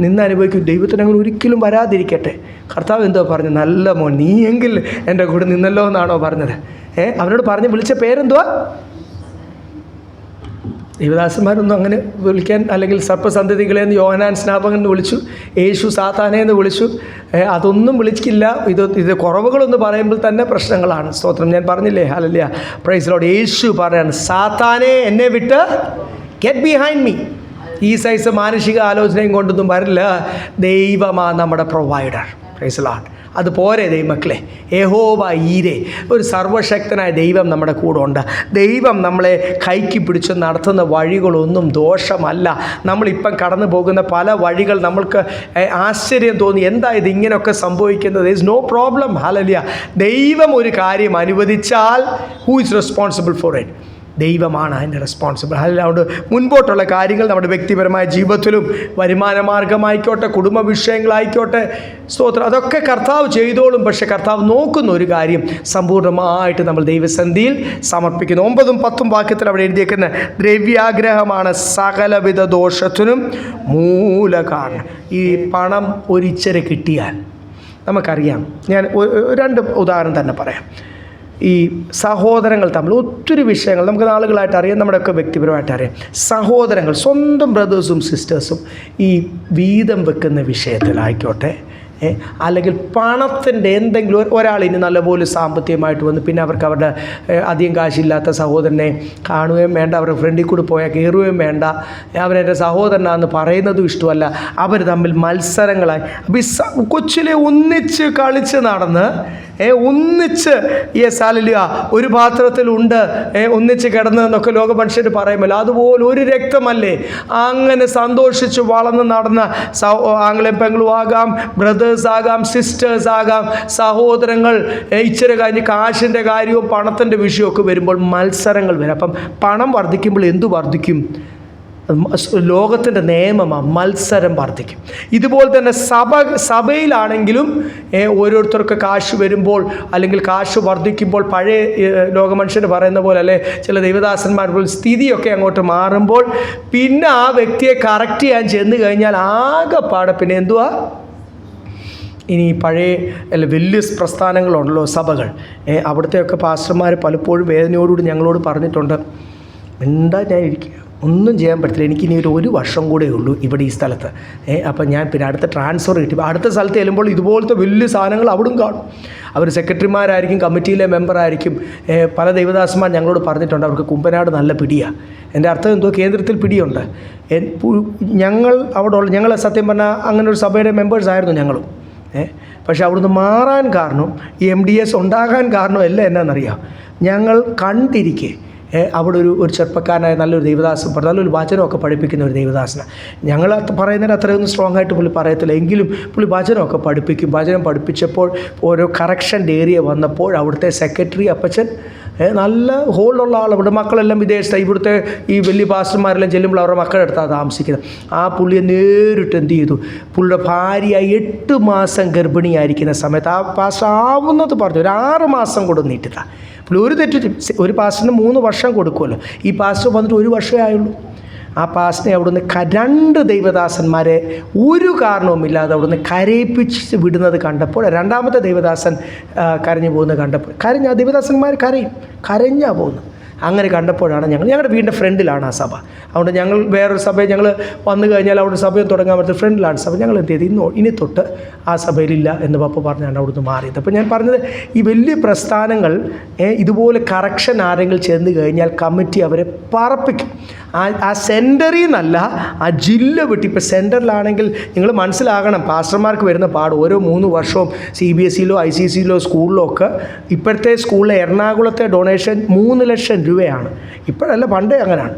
നിന്ന് അനുഭവിക്കും, ദൈവത്തിന് അങ്ങനെ ഒരിക്കലും വരാതിരിക്കട്ടെ. കർത്താവ് എന്തോ പറഞ്ഞു? നല്ല മോൻ, നീ എങ്കിൽ എൻ്റെ കൂടെ നിന്നല്ലോ എന്നാണോ പറഞ്ഞത്? അവനോട് പറഞ്ഞ് വിളിച്ച പേരെന്തുവാ? ദൈവദാസന്മാരൊന്നും അങ്ങനെ വിളിക്കാൻ, അല്ലെങ്കിൽ സർപ്പസന്തതികളെന്ന് യോഹന്നാൻ സ്നാപകൻ എന്ന് വിളിച്ചു, യേശു സാത്താനെ എന്ന് വിളിച്ചു, അതൊന്നും വിളിക്കില്ല. ഇത് കുറവുകളൊന്ന് പറയുമ്പോൾ തന്നെ പ്രശ്നങ്ങളാണ്. സ്തോത്രം. ഞാൻ പറഞ്ഞില്ലേ, ഹല്ലേലൂയ, പ്രൈസ് ലോർഡ്. യേശു പറയാണ്, സാത്താനെ എന്നെ വിട്ട് ഗെറ്റ് ബിഹൈൻഡ് മീ. ഈ സൈസ് മാനുഷിക ആലോചനയും കൊണ്ടൊന്നും വരില്ല. ദൈവമാ നമ്മുടെ പ്രൊവൈഡർ. Praise Lord. അതുപോലെ ദൈവമക്കളെ, യഹോവ ഈരെ, ഒരു സർവശക്തനായ ദൈവം നമ്മുടെ കൂടെ ഉണ്ട്. ദൈവം നമ്മളെ കൈക്ക് പിടിച്ച് നടത്തുന്ന വഴികളൊന്നും ദോഷമല്ല. നമ്മളിപ്പം കടന്നു പോകുന്ന പല വഴികൾ നമ്മൾക്ക് ആശ്ചര്യം തോന്നി, എന്താ ഇത് ഇങ്ങനെയൊക്കെ സംഭവിക്കുന്നത്? Is no problem. ഹല്ലേലൂയ. ദൈവം ഒരു കാര്യം അനുവദിച്ചാൽ who is responsible for it? ദൈവമാണ് അതിൻ്റെ റെസ്പോൺസിബിൾ. അതുകൊണ്ട് മുൻപോട്ടുള്ള കാര്യങ്ങൾ നമ്മുടെ വ്യക്തിപരമായ ജീവിതത്തിലും വരുമാന മാർഗമായിക്കോട്ടെ, കുടുംബ വിഷയങ്ങളായിക്കോട്ടെ, സ്തോത്രം, അതൊക്കെ കർത്താവ് ചെയ്തോളും. പക്ഷേ കർത്താവ് നോക്കുന്ന ഒരു കാര്യം സമ്പൂർണ്ണമായിട്ട് നമ്മൾ ദൈവസന്നിധിയിൽ സമർപ്പിക്കുന്നു. 9ഉം 10ഉം വാക്യത്തിൽ അവിടെ എഴുതിയേക്കുന്ന ദ്രവ്യാഗ്രഹമാണ് സകലവിധ ദോഷത്തിനും മൂലകാരണം. ഈ പണം ഒരിച്ചിരി കിട്ടിയാൽ നമുക്കറിയാം. ഞാൻ 2 ഉദാഹരണം തന്നെ പറയാം. ഈ സഹോദരങ്ങൾ തമ്മിൽ ഒത്തിരി വിഷയങ്ങൾ നമുക്ക് നാളുകളായിട്ട് അറിയാം, നമ്മുടെയൊക്കെ വ്യക്തിപരമായിട്ട് അറിയാം. സഹോദരങ്ങൾ, സ്വന്തം ബ്രദേഴ്സും സിസ്റ്റേഴ്സും ഈ വീതം വെക്കുന്ന വിഷയത്തിലായിക്കോട്ടെ, അല്ലെങ്കിൽ പണത്തിൻ്റെ എന്തെങ്കിലും ഒരാൾ ഇനി നല്ലപോലെ സാമ്പത്തികമായിട്ട് വന്ന് പിന്നെ അവർക്ക് അവരുടെ അധികം കാശില്ലാത്ത സഹോദരനെ കാണുകയും വേണ്ട, അവരുടെ ഫ്രണ്ടിൽ കൂടെ പോയാൽ കയറുകയും വേണ്ട, അവരെൻ്റെ സഹോദരനാണെന്ന് പറയുന്നതും ഇഷ്ടമല്ല. അവർ തമ്മിൽ മത്സരങ്ങളായി. അപ്പം ഈ കൊച്ചിലെ ഒന്നിച്ച് കളിച്ച് നടന്ന് ഒന്നിച്ച് ഹല്ലേലൂയ ഒരു പാത്രത്തിലുണ്ട് ഒന്നിച്ച് കിടന്നതെന്നൊക്കെ ലോക മനുഷ്യർ പറയുമല്ലോ, അതുപോലെ ഒരു രക്തമല്ലേ. അങ്ങനെ സന്തോഷിച്ച് വളർന്ന് നടന്ന ആംഗ്ലയും പെങ്ങളും ആകാം, ബ്രദേഴ്സ് ആകാം, സിസ്റ്റേഴ്സ് ആകാം, സഹോദരങ്ങൾ, ഇച്ചിരി കഴിഞ്ഞ് കാശിൻ്റെ കാര്യവും പണത്തിൻ്റെ വിഷയമൊക്കെ വരുമ്പോൾ മത്സരങ്ങൾ വരും. അപ്പം പണം വർദ്ധിക്കുമ്പോൾ എന്തു വർദ്ധിക്കും? ലോകത്തിൻ്റെ നിയമമാണ്, മത്സരം വർദ്ധിക്കും. ഇതുപോലെ തന്നെ സഭയിലാണെങ്കിലും ഓരോരുത്തർക്ക് കാശ് വരുമ്പോൾ അല്ലെങ്കിൽ കാശ് വർദ്ധിക്കുമ്പോൾ പഴയ ലോകമനുഷ്യർ പറയുന്ന പോലെ അല്ലെ ചില ദൈവദാസന്മാർ പോലും സ്ഥിതിയൊക്കെ അങ്ങോട്ട് മാറുമ്പോൾ പിന്നെ ആ വ്യക്തിയെ കറക്റ്റ് ചെയ്യാൻ ചെന്ന് കഴിഞ്ഞാൽ ആകെപ്പാടെ പിന്നെ എന്തുവാ? ഇനി പഴയ വലിയ പ്രസ്ഥാനങ്ങളുണ്ടല്ലോ സഭകൾ, അവിടുത്തെയൊക്കെ പാസ്റ്റർമാർ പലപ്പോഴും വേദനയോടുകൂടി ഞങ്ങളോട് പറഞ്ഞിട്ടുണ്ട്, എന്താ ഞാൻ ഇരിക്കുക, ഒന്നും ചെയ്യാൻ പറ്റില്ല, എനിക്കിനി ഒരു വർഷം കൂടെ ഉള്ളൂ ഇവിടെ ഈ സ്ഥലത്ത്. അപ്പം ഞാൻ പിന്നെ അടുത്ത ട്രാൻസ്ഫർ കിട്ടി. അടുത്ത സ്ഥലത്ത് ചെല്ലുമ്പോൾ ഇതുപോലത്തെ വലിയ സാധനങ്ങൾ അവിടും കാണും. അവർ സെക്രട്ടറിമാരായിരിക്കും, കമ്മിറ്റിയിലെ മെമ്പറായിരിക്കും. പല ദൈവദാസന്മാർ ഞങ്ങളോട് പറഞ്ഞിട്ടുണ്ട് അവർക്ക് കുമ്പനാട് നല്ല പിടിയാണ്. എൻ്റെ അർത്ഥം എന്തോ കേന്ദ്രത്തിൽ പിടിയുണ്ട്. ഞങ്ങൾ ഞങ്ങൾ സത്യം പറഞ്ഞാൽ അങ്ങനെ ഒരു സഭയുടെ മെമ്പേഴ്സായിരുന്നു ഞങ്ങളും. പക്ഷെ അവിടുന്ന് മാറാൻ കാരണം ഈ MDS ഉണ്ടാകാൻ കാരണം എല്ലാം എന്നാണെന്നറിയാം. ഞങ്ങൾ കണ്ടിരിക്കെ അവിടെ ഒരു ചെറുപ്പക്കാരനായ നല്ലൊരു ദൈവദാസൻ പറഞ്ഞു, നല്ലൊരു വചനമൊക്കെ പഠിപ്പിക്കുന്ന ഒരു ദൈവദാസനാണ്. ഞങ്ങൾ പറയുന്നതിന് അത്രയൊന്നും സ്ട്രോങ് ആയിട്ട് പുള്ളി പറയത്തില്ല, എങ്കിലും പുള്ളി വചനമൊക്കെ പഠിപ്പിക്കും. വചനം പഠിപ്പിച്ചപ്പോൾ ഓരോ കറക്ഷൻ്റെ ഏരിയ വന്നപ്പോൾ അവിടുത്തെ സെക്രട്ടറി അപ്പച്ചൻ നല്ല ഹോളുള്ള ആൾ, അവിടെ മക്കളെല്ലാം വിദേശത്ത്, ഇവിടുത്തെ ഈ വലിയ പാസ്റ്റർമാരെല്ലാം ചെല്ലുമ്പോൾ അവരുടെ മക്കളുടെ അടുത്താണ് താമസിക്കുന്നത്. ആ പുള്ളിയെ നേരിട്ട് എന്ത് ചെയ്തു, പുള്ളിയുടെ ഭാര്യ 8 മാസം ഗർഭിണിയായിരിക്കുന്ന സമയത്ത് ആ പാസ്റ്റർ ആവുന്നത് പറഞ്ഞു ഒരു 6 മാസം കൊണ്ട് നീട്ടില്ല. പുള്ളി ഒരു ഒരു പാസ്റ്ററിന് 3 വർഷം കൊടുക്കുമല്ലോ, ഈ പാസ്റ്റർ വന്നിട്ട് 1 വർഷമേ ആയുള്ളൂ. ആ പാസ്റ്ററിനെ അവിടുന്ന് 2 ദൈവദാസന്മാരെ ഒരു കാരണവുമില്ലാതെ അവിടുന്ന് കരയിപ്പിച്ച് വിടുന്നത് കണ്ടപ്പോൾ, രണ്ടാമത്തെ ദൈവദാസൻ കരഞ്ഞു പോകുന്നത് കണ്ടപ്പോൾ, ആ ദൈവദാസന്മാർ കരഞ്ഞാ പോകുന്നത്. അങ്ങനെ കണ്ടപ്പോഴാണ് ഞങ്ങളുടെ വീടിൻ്റെ ഫ്രണ്ടിലാണ് ആ സഭ. അതുകൊണ്ട് ഞങ്ങൾ വേറൊരു സഭയിൽ ഞങ്ങൾ വന്നു കഴിഞ്ഞാൽ അവിടെ സഭയിൽ തുടങ്ങാൻ പറ്റുന്ന ഫ്രണ്ടിലാണ് സഭ. ഞങ്ങൾ എന്ത് ചെയ്തു, ഇനി തൊട്ട് ആ സഭയിലില്ല എന്ന് പപ്പ പറഞ്ഞാണ് അവിടുന്ന് മാറിയത്. അപ്പോൾ ഞാൻ പറഞ്ഞത്, ഈ വലിയ പ്രസ്ഥാനങ്ങൾ ഇതുപോലെ കറക്ഷൻ ആരെങ്കിലും ചെന്ന് കഴിഞ്ഞാൽ കമ്മിറ്റി അവരെ പറപ്പിക്കും. ആ സെൻറ്ററിൽ നിന്നല്ല, ആ ജില്ല വിട്ട്. ഇപ്പോൾ സെൻറ്ററിലാണെങ്കിൽ നിങ്ങൾ മനസ്സിലാകണം, പാസ്റ്റർമാർക്ക് വരുന്ന പാട് ഓരോ 3 വർഷവും CBSEയിലോ ICSEയിലോ സ്കൂളിലോ ഒക്കെ. ഇപ്പോഴത്തെ സ്കൂളിലെ എറണാകുളത്തെ ഡൊണേഷൻ 3 ലക്ഷം രൂപയാണ്. ഇപ്പോഴല്ല, പണ്ടേ അങ്ങനെയാണ്.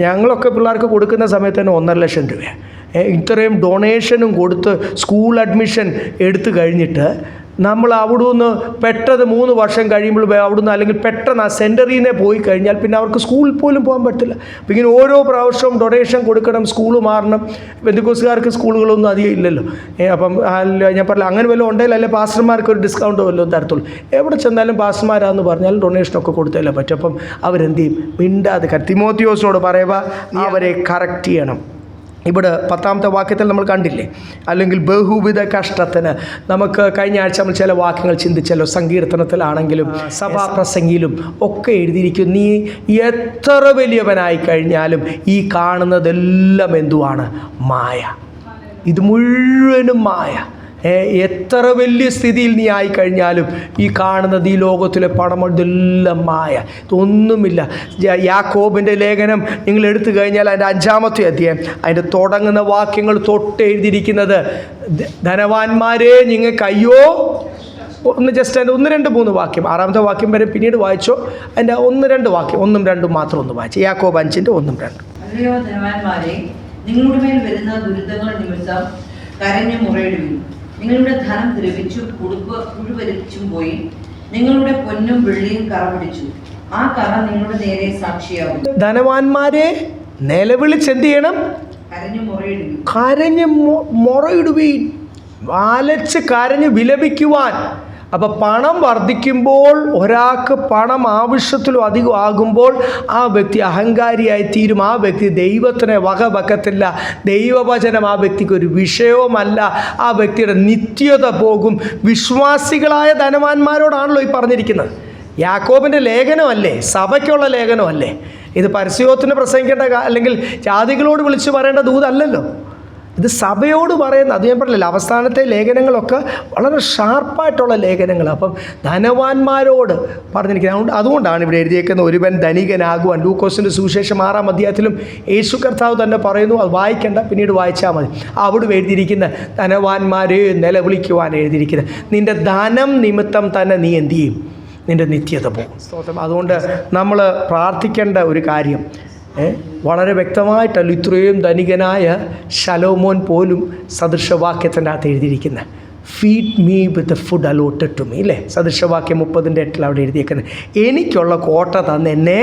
ഞങ്ങളൊക്കെ പിള്ളേർക്ക് കൊടുക്കുന്ന സമയത്ത് തന്നെ 1.5 ലക്ഷം രൂപയാണ്. ഇത്രയും ഡൊണേഷനും കൊടുത്ത് സ്കൂൾ അഡ്മിഷൻ എടുത്തു കഴിഞ്ഞിട്ട് നമ്മൾ അവിടുന്ന് പെട്ടെന്ന് 3 വർഷം കഴിയുമ്പോൾ അവിടുന്ന്, അല്ലെങ്കിൽ പെട്ടെന്ന് ആ സെൻറ്ററിൽ നിന്നേ പോയി കഴിഞ്ഞാൽ പിന്നെ അവർക്ക് സ്കൂളിൽ പോലും പോകാൻ പറ്റില്ല. അപ്പം ഇങ്ങനെ ഓരോ പ്രാവശ്യവും ഡൊണേഷൻ കൊടുക്കണം, സ്കൂൾ മാറണം. പെന്തിക്കോസുകാർക്ക് സ്കൂളുകളൊന്നും അധികം ഇല്ലല്ലോ. അപ്പം ഞാൻ പറഞ്ഞില്ല, അങ്ങനെ വല്ലതും ഉണ്ടെങ്കിൽ അല്ലെ പാസ്റ്റർമാർക്ക് ഒരു ഡിസ്കൗണ്ട് വല്ലതും തരത്തുള്ളൂ. എവിടെ ചെന്നാലും പാസ്റ്റർമാരാന്ന് പറഞ്ഞാൽ ഡൊണേഷനൊക്കെ കൊടുത്തല്ലേ പറ്റും. അപ്പം അവരെന്ത് ചെയ്യും, മിണ്ടാതെ തിമോത്തിയോസിനോട് പറയുക, അവരെ കറക്റ്റ് ചെയ്യണം. ഇവിടെ 10ാമത്തെ വാക്യത്തിൽ നമ്മൾ കണ്ടില്ലേ, അല്ലെങ്കിൽ ബഹുവിധ കഷ്ടത്തിന്. നമുക്ക് കഴിഞ്ഞ ആഴ്ച നമ്മൾ ചില വാക്യങ്ങൾ ചിന്തിച്ചല്ലോ, സങ്കീർത്തനത്തിലാണെങ്കിലും സഭാപ്രസംഗിയിലും ഒക്കെ എഴുതിയിരിക്കും, നീ എത്ര വലിയവനായി കഴിഞ്ഞാലും ഈ കാണുന്നതെല്ലാം എന്തുവാണ്, മായ. ഇത് മുഴുവനും മായ. എത്ര വലിയ സ്ഥിതിയിൽ നീ ആയിക്കഴിഞ്ഞാലും ഈ കാണുന്നത്, ഈ ലോകത്തിലെ പണം, ഇതെല്ലാം മായ, ഇതൊന്നുമില്ല. യാക്കോബിൻ്റെ ലേഖനം നിങ്ങൾ എടുത്തു കഴിഞ്ഞാൽ അതിൻ്റെ 5ാമത്തെ അധ്യായം, അതിൻ്റെ തുടങ്ങുന്ന വാക്യങ്ങൾ തൊട്ട് എഴുതിയിരിക്കുന്നത്, ധനവാന്മാരെ നിങ്ങൾക്ക് അയ്യോ. ജസ്റ്റ് അതിൻ്റെ 1, 2, 3 വാക്യം, 6ാമത്തെ വാക്യം വരെ പിന്നീട് വായിച്ചോ. അതിൻ്റെ 1, 2 വാക്യം, 1ഉം 2ഉം മാത്രം ഒന്ന് വായിച്ചു. യാക്കോബ് 5ൻ്റെ 1ഉം 2ഉം. അല്ലയോ ധനവാന്മാരെ, നിങ്ങളുടെ മേൽ വരുന്ന ദുരിതങ്ങൾ നിമിത്തം കരഞ്ഞു മുറയിടുവിൻ. നിങ്ങളുടെ ധനം ദ്രവിച്ചു, പുഴുവരിച്ചും പോയി. നിങ്ങളുടെ പൊന്നും വെള്ളിയും കറ പിടിച്ചു, ആ കറ നിങ്ങളുടെ നേരെ സാക്ഷിയാകും. ധനവാന്മാരെ നിലവിളിച്ച് എന്ത് ചെയ്യണം, കരഞ്ഞു മുറയിടുവീൻ, വാലച്ച് കരഞ്ഞ് വിലപിക്കുവാൻ. അപ്പോൾ പണം വർദ്ധിക്കുമ്പോൾ, ഒരാൾക്ക് പണം ആവശ്യത്തിലും അധികം ആകുമ്പോൾ ആ വ്യക്തി അഹങ്കാരിയായി തീരും. ആ വ്യക്തി ദൈവത്തിനെ വകവെക്കത്തില്ല. ദൈവവചനം ആ വ്യക്തിക്ക് ഒരു വിഷയവുമല്ല. ആ വ്യക്തിയുടെ നിത്യത പോകും. വിശ്വാസികളായ ധനവാന്മാരോടാണല്ലോ ഈ പറഞ്ഞിരിക്കുന്നത്. യാക്കോബിൻ്റെ ലേഖനമല്ലേ, സഭയ്ക്കുള്ള ലേഖനമല്ലേ ഇത്. പരസ്യോത്തിന് പ്രസംഗിക്കേണ്ട, അല്ലെങ്കിൽ ജാതികളോട് വിളിച്ചു പറയേണ്ട ദൂതല്ലല്ലോ ഇത്, സഭയോട് പറയുന്ന. അത് ഞാൻ പറഞ്ഞില്ല, അവസാനത്തെ ലേഖനങ്ങളൊക്കെ വളരെ ഷാർപ്പായിട്ടുള്ള ലേഖനങ്ങൾ. അപ്പം ധനവാന്മാരോട് പറഞ്ഞിരിക്കുന്നത്. അതുകൊണ്ടാണ് ഇവിടെ എഴുതിയേക്കുന്ന, ഒരുവൻ ധനികനാകുവാൻ. ലൂക്കോസിൻ്റെ സുവിശേഷം 6ാം അധ്യായത്തിലും യേശു കർത്താവ് തന്നെ പറയുന്നു. അത് വായിക്കേണ്ട, പിന്നീട് വായിച്ചാൽ മതി. അവിടെ എഴുതിയിരിക്കുന്ന ധനവാന്മാരെ നിലവിളിക്കുവാൻ എഴുതിയിരിക്കുന്നത്. നിൻ്റെ ധനം നിമിത്തം തന്നെ നീ എന്തു ചെയ്യും, നിൻ്റെ നിത്യത പോകും. അതുകൊണ്ട് നമ്മൾ പ്രാർത്ഥിക്കേണ്ട ഒരു കാര്യം, വളരെ വ്യക്തമായിട്ടല്ല ഇത്രയും ധനികനായ ശലോമോൻ പോലും സദൃശവാക്യത്തിൻ്റെ അകത്ത് എഴുതിയിരിക്കുന്നത്, feed me with the food allotted to me, അല്ലേ? സദൃശവാക്യം 30:8 അവിടെ എഴുതിയിരിക്കുന്നത്, എനിക്കുള്ള കോട്ട തന്ന് എന്നെ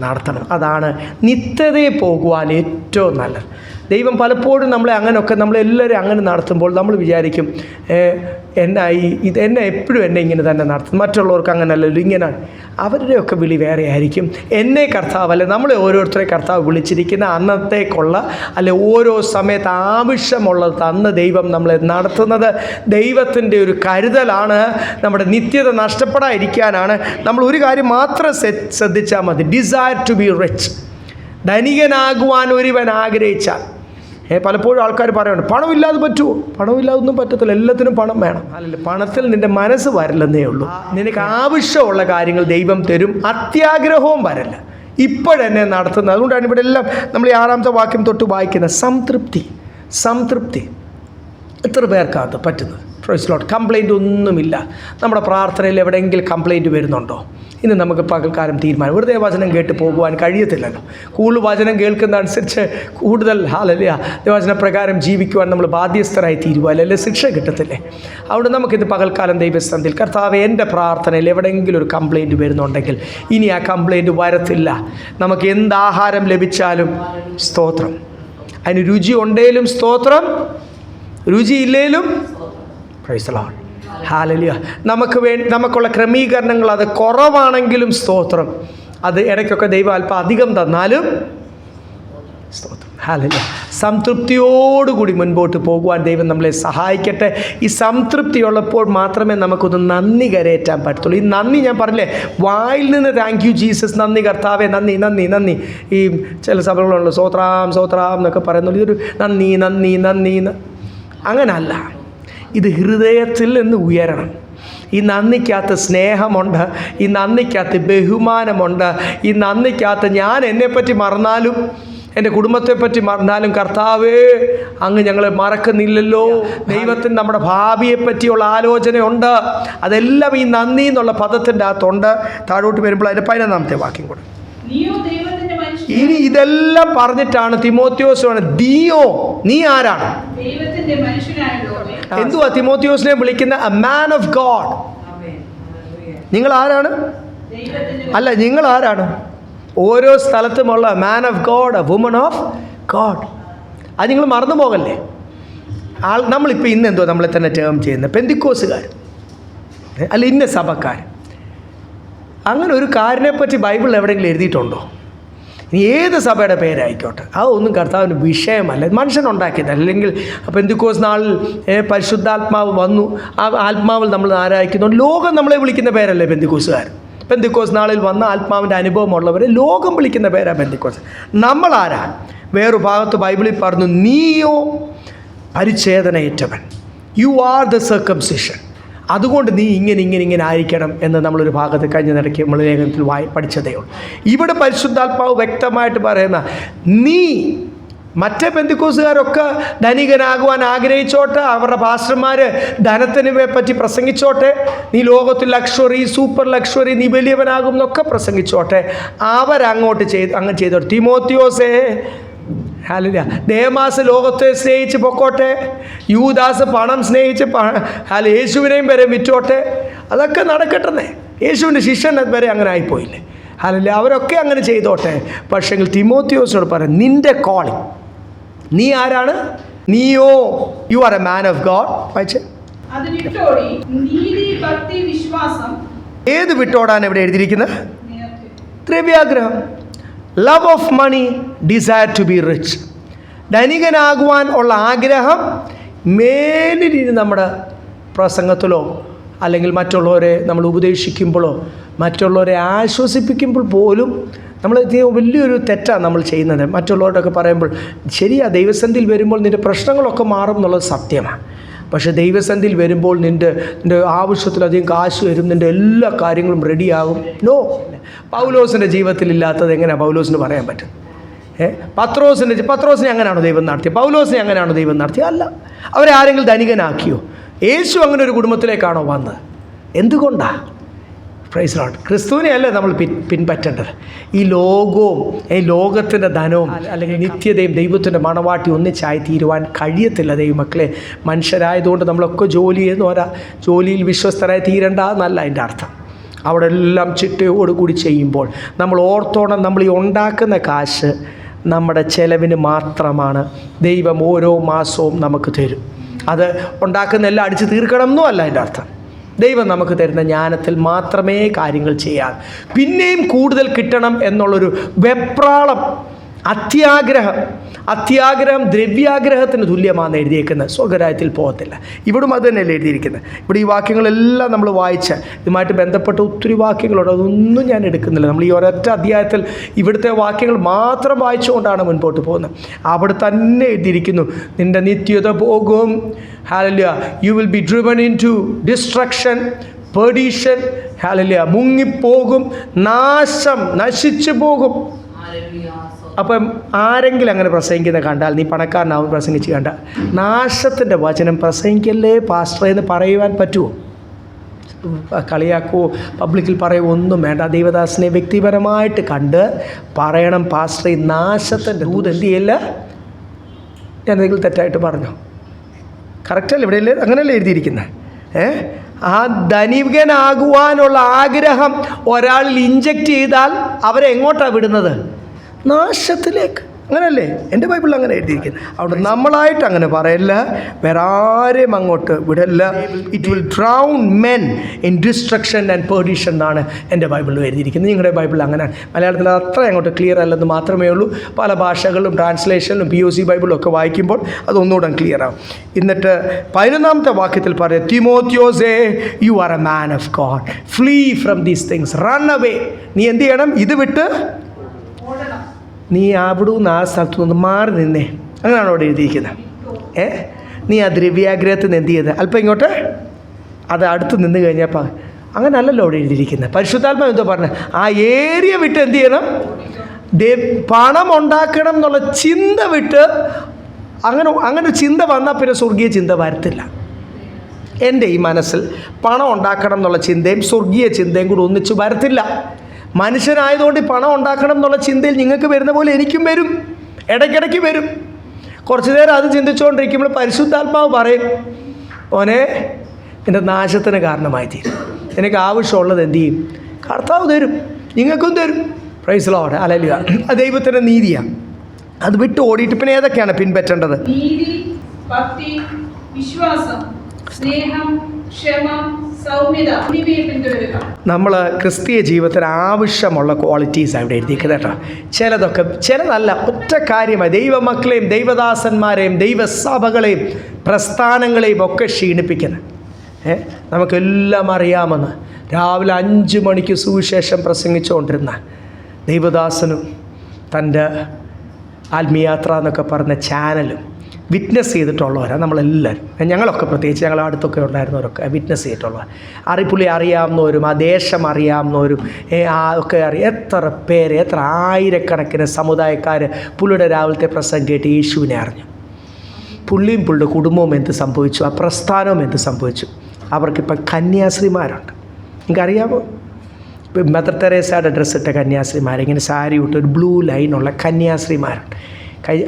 നടത്തണം. അതാണ് നിത്യതയെ പോകുവാൻ ഏറ്റവും നല്ലത്. ദൈവം പലപ്പോഴും നമ്മളെ അങ്ങനെയൊക്കെ, നമ്മളെല്ലാവരും അങ്ങനെ നടത്തുമ്പോൾ നമ്മൾ വിചാരിക്കും, എന്നെ എപ്പോഴും എന്നെ ഇങ്ങനെ തന്നെ നടത്തും, മറ്റുള്ളവർക്ക് അങ്ങനെയല്ലല്ലോ, ഇങ്ങനെയാണ്. അവരുടെയൊക്കെ വിളി വേറെ ആയിരിക്കും. എന്നെ കർത്താവ്, അല്ലെ നമ്മളെ ഓരോരുത്തരെ കർത്താവ് വിളിച്ചിരിക്കുന്ന അന്നത്തേക്കുള്ള, അല്ലെ ഓരോ സമയത്ത് ആവശ്യമുള്ളത് തന്ന് ദൈവം നമ്മളെ നടത്തുന്നത് ദൈവത്തിൻ്റെ ഒരു കരുതലാണ്. നമ്മുടെ നിത്യത നഷ്ടപ്പെടാതിരിക്കാനാണ്. നമ്മൾ ഒരു കാര്യം മാത്രം ശ്രദ്ധിച്ചാൽ മതി, ഡിസയർ ടു ബി റിച്ച്. ധനികനാകുവാൻ ഒരുവൻ ആഗ്രഹിച്ചാൽ. പലപ്പോഴും ആൾക്കാർ പറയുന്നുണ്ട്, പണമില്ലാതെ പറ്റുമോ? പണമില്ലാതൊന്നും പറ്റത്തില്ല, എല്ലാത്തിനും പണം വേണം. അല്ലല്ല, പണത്തിൽ നിൻ്റെ മനസ്സ് വരില്ലെന്നേ ഉള്ളൂ. നിനക്ക് ആവശ്യമുള്ള കാര്യങ്ങൾ ദൈവം തരും, അത്യാഗ്രഹവും വരില്ല. ഇപ്പോഴെന്നെ നടത്തുന്നത്. അതുകൊണ്ടാണ് ഇവിടെ എല്ലാം നമ്മൾ ഈ 6ാമത്തെ വാക്യം തൊട്ട് വായിക്കുന്നത്. സംതൃപ്തി എത്ര പേർക്കാണ് പറ്റുന്നത്? Praise Lord. കംപ്ലൈൻ്റ് ഒന്നുമില്ല. നമ്മുടെ പ്രാർത്ഥനയിൽ എവിടെയെങ്കിലും കംപ്ലൈൻറ്റ് വരുന്നുണ്ടോ? ഇന്ന് നമുക്ക് പകൽക്കാലം തീരുമാനം. വെറുതെ വചനം കേട്ട് പോകുവാൻ കഴിയത്തില്ലല്ലോ. കൂടുതൽ വചനം കേൾക്കുന്ന അനുസരിച്ച് കൂടുതൽ ദൈവവചന പ്രകാരം ജീവിക്കുവാൻ നമ്മൾ ബാധ്യസ്ഥരായി തീരുവാൻ, അല്ലെങ്കിൽ ശിക്ഷ കിട്ടത്തില്ലേ? അതുകൊണ്ട് നമുക്കിത് പകൽക്കാലം ദൈവസന്നിധിയിൽ, കർത്താവേ, എൻ്റെ പ്രാർത്ഥനയിൽ എവിടെയെങ്കിലും ഒരു കംപ്ലയിൻറ്റ് വരുന്നുണ്ടെങ്കിൽ ഇനി ആ കംപ്ലയിൻറ്റ് വരത്തില്ല. നമുക്ക് എന്താഹാരം ലഭിച്ചാലും സ്തോത്രം. അതിന് രുചി ഉണ്ടെങ്കിലും സ്തോത്രം, രുചിയില്ലേലും പ്രൈസ് ദി ലോർഡ്. ഹല്ലേലൂയ. നമുക്കുള്ള ക്രമീകരണങ്ങൾ അത് കുറവാണെങ്കിലും സ്തോത്രം. അത് ഇടയ്ക്കൊക്കെ ദൈവം അല്പം അധികം തന്നാലും സ്തോത്രം. ഹല്ലേലൂയ. സംതൃപ്തിയോടുകൂടി മുൻപോട്ട് പോകുവാൻ ദൈവം നമ്മളെ സഹായിക്കട്ടെ. ഈ സംതൃപ്തിയുള്ളപ്പോൾ മാത്രമേ നമുക്കൊന്ന് നന്ദി കരയേറ്റാൻ പറ്റത്തുള്ളൂ. ഈ നന്ദി ഞാൻ പറഞ്ഞില്ലേ, വായിൽ നിന്ന് താങ്ക് യു ജീസസ്, നന്ദി കർത്താവേ, നന്ദി നന്ദി നന്ദി. ഈ ചില സഭകളുള്ള സോത്രാം സോത്രാം എന്നൊക്കെ പറയുന്നുള്ളൂ. ഇതൊരു നന്ദി നന്ദി നന്ദി അങ്ങനല്ല. ഇത് ഹൃദയത്തിൽ നിന്ന് ഉയരണം. ഈ നന്ദിക്കകത്ത് സ്നേഹമുണ്ട്, ഈ നന്ദിക്കകത്ത് ബഹുമാനമുണ്ട്, ഈ നന്ദിക്കകത്ത് ഞാൻ എന്നെപ്പറ്റി മറന്നാലും എൻ്റെ കുടുംബത്തെപ്പറ്റി മറന്നാലും കർത്താവേ അങ്ങ് ഞങ്ങളെ മറക്കുന്നില്ലല്ലോ. ദൈവത്തിന് നമ്മുടെ ഭാവിയെപ്പറ്റിയുള്ള ആലോചനയുണ്ട്. അതെല്ലാം ഈ നന്ദി എന്നുള്ള പദത്തിൻ്റെ അകത്തുണ്ട്. താഴോട്ട് വരുമ്പോൾ അതിൻ്റെ 15-ാമത്തെ വാക്യം കൂടെ. ഇനി ഇതെല്ലാം പറഞ്ഞിട്ടാണ് തിമോത്തിയോസാണ്, ദിയോ നീ ആരാണ്? എന്തുവാ തിമോത്തിയോസിനെ വിളിക്കുന്ന? A man of God. നിങ്ങൾ ആരാണ്? അല്ല, നിങ്ങൾ ആരാണ്? ഓരോ സ്ഥലത്തുമുള്ള man of God, a woman of God. അത് നിങ്ങൾ മറന്നു പോകല്ലേ. നമ്മളിപ്പോൾ ഇന്ന് എന്തോ നമ്മളെ തന്നെ ടേം ചെയ്യുന്നത് പെന്തിക്കോസുകാർ, അല്ല ഇന്ന സഭക്കാർ. അങ്ങനെ ഒരു കാരനെപ്പറ്റി ബൈബിളിൽ എവിടെയെങ്കിലും എഴുതിയിട്ടുണ്ടോ? ഇനി ഏത് സഭയുടെ പേരായിക്കോട്ടെ, അതൊന്നും കർത്താവിന് വിഷയമല്ല, മനുഷ്യനുണ്ടാക്കിയതല്ല. അല്ലെങ്കിൽ പെന്തിക്കോസ് നാളിൽ പരിശുദ്ധാത്മാവ് വന്നു, ആ ആത്മാവിൽ നമ്മൾ ആരാധിക്കുന്നു. ലോകം നമ്മളെ വിളിക്കുന്ന പേരല്ലേ പെന്തിക്കോസുകാർ. പെന്തിക്കോസ് നാളിൽ വന്ന ആത്മാവിൻ്റെ അനുഭവമുള്ളവരെ ലോകം വിളിക്കുന്ന പേരാണ് പെന്തിക്കോസ്. നമ്മളാരാ? വേറൊരു ഭാഗത്ത് ബൈബിളിൽ പറഞ്ഞു, നീയോ പരിച്ഛേദനയേറ്റവൻ, യു ആർ ദ സർക്കംസിഷൻ. അതുകൊണ്ട് നീ ഇങ്ങനെ ആയിരിക്കണം എന്ന് നമ്മളൊരു ഭാഗത്ത് കഴിഞ്ഞ നിരക്ക് നമ്മൾ ലേഖനത്തിൽ പഠിച്ചതേ ഉള്ളൂ. ഇവിടെ പരിശുദ്ധാത്മാവ് വ്യക്തമായിട്ട് പറയുന്ന, നീ മറ്റേ പെന്തിക്കോസുകാരൊക്കെ ധനികനാകുവാൻ ആഗ്രഹിച്ചോട്ടെ, അവരുടെ പാസ്റ്റർമാർ ധനത്തിനെ പറ്റി പ്രസംഗിച്ചോട്ടെ, നീ ലോകത്തിൽ ലക്ഷറി, സൂപ്പർ ലക്ഷറി, നീ വലിയവനാകും എന്നൊക്കെ പ്രസംഗിച്ചോട്ടെ, അവരങ്ങോട്ട് അങ്ങ് ചെയ്തോട്ടെ. തിമോത്തിയോസേ, ഹല്ലേലൂയ. ദേമാസ് ലോകത്തെ സ്നേഹിച്ച് പൊക്കോട്ടെ, യൂദാസ് പണം സ്നേഹിച്ച് യേശുവിനെയും വരെ വിറ്റോട്ടെ, അതൊക്കെ നടക്കട്ടെന്നേ. യേശുവിൻ്റെ ശിഷ്യൻ വരെ അങ്ങനെ ആയിപ്പോയില്ലേ. ഹല്ലേലൂയ. അവരൊക്കെ അങ്ങനെ ചെയ്തോട്ടെ. പക്ഷെങ്കിൽ തിമോത്തിയോസിനോട് പറയാം, നിൻ്റെ കോളിംഗ്, നീ ആരാണ്? നീയോ you are a man of God. വായിച്ചേ. ഏത് വിട്ടോടാണ് ഇവിടെ എഴുതിയിരിക്കുന്നത്? ദ്രവ്യാഗ്രഹം, love of money, desire to be rich. ധനികനാകുവാൻ ഉള്ള ആഗ്രഹം മേലിന് നമ്മുടെ പ്രസംഗത്തിലോ അല്ലെങ്കിൽ മറ്റുള്ളവരെ നമ്മൾ ഉപദേശിക്കുമ്പോഴോ മറ്റുള്ളവരെ ആശ്വസിപ്പിക്കുമ്പോൾ പോലും നമ്മൾ വലിയൊരു തെറ്റാണ് നമ്മൾ ചെയ്യുന്നത്. മറ്റുള്ളവരോടൊക്കെ പറയുമ്പോൾ ശരിയാ, ദൈവസന്നിധിയിൽ വരുമ്പോൾ നിൻ്റെ പ്രശ്നങ്ങളൊക്കെ മാറും എന്നുള്ളത് സത്യമാണ്. പക്ഷേ ദൈവസന്നിധിയിൽ വരുമ്പോൾ നിൻ്റെ ആവശ്യത്തിലധികം കാശ് വരും, നിൻ്റെ എല്ലാ കാര്യങ്ങളും റെഡിയാകും. നോ, പൗലോസിൻ്റെ ജീവിതത്തിലില്ലാത്തത് എങ്ങനെയാണ് പൗലോസിന് പറയാൻ പറ്റും? പത്രോസിനെ അങ്ങനെയാണോ ദൈവം നടത്തിയത്? പൗലോസിനെ അങ്ങനെയാണോ ദൈവം നടത്തിയത്? അല്ല. അവരെ ആരെങ്കിലും ധനികനാക്കിയോ? യേശു അങ്ങനെ ഒരു കുടുംബത്തിലേക്കാണോ വന്നത്? എന്തുകൊണ്ടാണ്? Praise Lord. ക്രിസ്തുവിനെ അല്ലേ നമ്മൾ പിൻപറ്റേണ്ടത്. ഈ ലോകവും ഈ ലോകത്തിൻ്റെ ധനവും അല്ലെങ്കിൽ നിത്യതയും ദൈവത്തിൻ്റെ മണവാട്ടി ഒന്നിച്ചായി തീരുവാൻ കഴിയത്തില്ല ദൈവമക്കളെ. മനുഷ്യരായതുകൊണ്ട് നമ്മളൊക്കെ ജോലി ചെയ്യുന്നവരാ, ജോലിയിൽ വിശ്വസ്തരായി തീരണ്ട എന്നല്ല അതിൻ്റെ അർത്ഥം. അവിടെ എല്ലാം ചിട്ടയോടുകൂടി ചെയ്യുമ്പോൾ നമ്മൾ ഓർത്തോണം, നമ്മൾ ഈ ഉണ്ടാക്കുന്ന കാശ് നമ്മുടെ ചെലവിന് മാത്രമാണ്. ദൈവം ഓരോ മാസവും നമുക്ക് തരും. അത് ഉണ്ടാക്കുന്ന എല്ലാം അടിച്ച് തീർക്കണം എന്നും അല്ല അതിൻ്റെ അർത്ഥം. ദൈവം നമുക്ക് തരുന്ന ജ്ഞാനത്തിൽ മാത്രമേ കാര്യങ്ങൾ ചെയ്യാൻ, പിന്നെയും കൂടുതൽ കിട്ടണം എന്നുള്ളൊരു വെപ്രാളം, അത്യാഗ്രഹം ദ്രവ്യാഗ്രഹത്തിന് തുല്യമാണെന്ന് എഴുതിയേക്കുന്നത്. സ്വർഗ്ഗരാജ്യത്തിൽ പോകത്തില്ല. ഇവിടും അത് തന്നെയല്ലേ എഴുതിയിരിക്കുന്നത്. ഇവിടെ ഈ വാക്യങ്ങളെല്ലാം നമ്മൾ വായിച്ച് ഇതുമായിട്ട് ബന്ധപ്പെട്ട ഒത്തിരി വാക്യങ്ങളുണ്ട്, അതൊന്നും ഞാൻ എടുക്കുന്നില്ല. നമ്മൾ ഈ ഒരൊറ്റ അധ്യായത്തിൽ ഇവിടുത്തെ വാക്യങ്ങൾ മാത്രം വായിച്ചുകൊണ്ടാണ് മുൻപോട്ട് പോകുന്നത്. അവിടെ തന്നെ എഴുതിയിരിക്കുന്നു, നിൻ്റെ നിത്യത പോകും. ഹല്ലേലൂയ. You will be driven into destruction, perdition. ഹല്ലേലൂയ. മുങ്ങിപ്പോകും, നാശം, നശിച്ചു പോകും. അപ്പം ആരെങ്കിലും അങ്ങനെ പ്രസംഗിക്കുന്നത് കണ്ടാൽ, നീ പണക്കാരനാവും പ്രസംഗിച്ച് കണ്ടാൽ, നാശത്തിൻ്റെ വചനം പ്രസംഗിക്കല്ലേ പാസ്റ്റർ എന്ന് പറയുവാൻ പറ്റുമോ? കളിയാക്കുവോ പബ്ലിക്കിൽ പറയുമോ ഒന്നും വേണ്ട. ദൈവദാസനെ വ്യക്തിപരമായിട്ട് കണ്ട് പറയണം, പാസ്റ്റർ ഈ നാശത്തിൻ്റെ ദൂത് എന്ത് ചെയ്യില്ല. ഞാൻ എന്തെങ്കിലും തെറ്റായിട്ട് പറഞ്ഞോ? കറക്റ്റല്ലേ? ഇവിടെ അല്ലേ അങ്ങനെയല്ലേ എഴുതിയിരിക്കുന്നത്? ആ ധനികനാകുവാനുള്ള ആഗ്രഹം ഒരാളിൽ ഇഞ്ചക്റ്റ് ചെയ്താൽ അവരെ എങ്ങോട്ടാണ് വിടുന്നത്? നാശത്തിലേക്ക്. അങ്ങനെയല്ലേ എൻ്റെ ബൈബിളിൽ അങ്ങനെ എഴുതിയിരിക്കുന്നത്. അവിടെ നമ്മളായിട്ട് അങ്ങനെ പറയല്ല, വേറെ ആരെയും അങ്ങോട്ട് വിടല്ല. It will drown men in destruction and perdition എന്നാണ് എൻ്റെ ബൈബിളിൽ എഴുതിയിരിക്കുന്നത്. നിങ്ങളുടെ ബൈബിളിൽ അങ്ങനെയാണ്. മലയാളത്തിൽ അത്ര അങ്ങോട്ട് ക്ലിയർ അല്ലെന്ന് മാത്രമേ ഉള്ളൂ. പല ഭാഷകളിലും ട്രാൻസ്ലേഷനിലും POC ബൈബിളും ഒക്കെ വായിക്കുമ്പോൾ അതൊന്നുകൂടെ ക്ലിയർ ആവും. എന്നിട്ട് 11ാമത്തെ വാക്യത്തിൽ പറയാം, തിമോത്തിയോസേ you are a man of God, flee from these things, run away. നീ എന്ത് ചെയ്യണം? ഇത് വിട്ട് നീ അവിടുന്ന് ആ സ്ഥലത്തു നിന്ന് മാറി നിന്നേ. അങ്ങനെയാണോ അവിടെ എഴുതിയിരിക്കുന്നത്? നീ ആ ദ്രവ്യാഗ്രഹത്തിൽ നിന്ന് എന്ത് ചെയ്ത് അല്പം ഇങ്ങോട്ട് അത് അടുത്ത് നിന്ന് കഴിഞ്ഞപ്പോൾ അങ്ങനെ അല്ലല്ലോ അവിടെ എഴുതിയിരിക്കുന്നത്. പരിശുദ്ധാത്മാവ് എന്തോ പറഞ്ഞത്? ആ ഏരിയ വിട്ട് എന്ത് ചെയ്യണം? പണം ഉണ്ടാക്കണം എന്നുള്ള ചിന്ത വിട്ട് അങ്ങനെ ചിന്ത വന്നാൽ പിന്നെ സ്വർഗീയ ചിന്ത വരത്തില്ല. എൻ്റെ ഈ മനസ്സിൽ പണം ഉണ്ടാക്കണം എന്നുള്ള ചിന്തയും സ്വർഗീയ ചിന്തയും കൂടി ഒന്നിച്ച് വരത്തില്ല. മനുഷ്യനായതുകൊണ്ട് പണം ഉണ്ടാക്കണം എന്നുള്ള ചിന്തയിൽ നിങ്ങൾക്ക് വരുന്ന പോലെ എനിക്കും വരും, ഇടയ്ക്കിടയ്ക്ക് വരും. കുറച്ച് നേരം അത് ചിന്തിച്ചുകൊണ്ടിരിക്കുമ്പോൾ പരിശുദ്ധാത്മാവ് പറയും, ഓനെ എൻ്റെ നാശത്തിന് കാരണമായി തീരും. എനിക്ക് ആവശ്യമുള്ളത് എന്ത് ചെയ്യും? കർത്താവ് തരും, നിങ്ങൾക്കും തരും. Praise Lord, hallelujah. അത് ദൈവത്തിൻ്റെ നീതിയാണ്. അത് വിട്ട് ഓടിയിട്ട് പിന്നെ ഏതൊക്കെയാണ് പിൻപറ്റേണ്ടത്? നീതി, ഭക്തി, വിശ്വാസം, സ്നേഹം, ക്ഷമ, സൗമ്യത എന്നിവയെ പിന്തുടരുക. നമ്മൾ ക്രിസ്തീയ ജീവിതത്തിന് ആവശ്യമുള്ള ക്വാളിറ്റീസ് അവിടെ എഴുതിയിരിക്കുന്നത് കേട്ടോ. ചിലതല്ല, ഒറ്റ കാര്യമായി ദൈവമക്കളെയും ദൈവദാസന്മാരെയും ദൈവസഭകളെയും പ്രസ്ഥാനങ്ങളെയും ഒക്കെ ക്ഷീണിപ്പിക്കുന്നത്. നമുക്കെല്ലാം അറിയാമെന്ന് രാവിലെ 5 മണിക്ക് സുവിശേഷം പ്രസംഗിച്ചുകൊണ്ടിരുന്ന ദൈവദാസനും തൻ്റെ ആത്മീയാത്ര എന്നൊക്കെ പറഞ്ഞ ചാനലും വിറ്റ്നസ് ചെയ്തിട്ടുള്ളവരാണ് നമ്മളെല്ലാവരും. ഞങ്ങളൊക്കെ പ്രത്യേകിച്ച് ഞങ്ങൾ അടുത്തൊക്കെ ഉണ്ടായിരുന്നവരൊക്കെ വിറ്റ്നസ് ചെയ്തിട്ടുള്ളവർ. പുള്ളി അറിയാവുന്നവരും ആ ദേശം അറിയാവുന്നവരും ഒക്കെ എത്ര പേര്, എത്ര ആയിരക്കണക്കിന് സമുദായക്കാർ പുള്ളിയുടെ രാവിലത്തെ പ്രസംഗം കേട്ട് യേശുവിനെ അറിഞ്ഞു. പുള്ളിയും പുള്ളിയുടെ കുടുംബവും എന്ത് സംഭവിച്ചു, ആ പ്രസ്ഥാനവും എന്ത് സംഭവിച്ചു. അവർക്കിപ്പം കന്യാസ്ത്രീമാരുണ്ട്. നിങ്ങൾക്കറിയാമോ? മദർ തെരേസയുടെ ഡ്രസ്സിട്ട കന്യാസ്ത്രീമാർ, ഇങ്ങനെ സാരി ഇട്ട് ഒരു ബ്ലൂ ലൈനുള്ള കന്യാസ്ത്രീമാരുണ്ട്.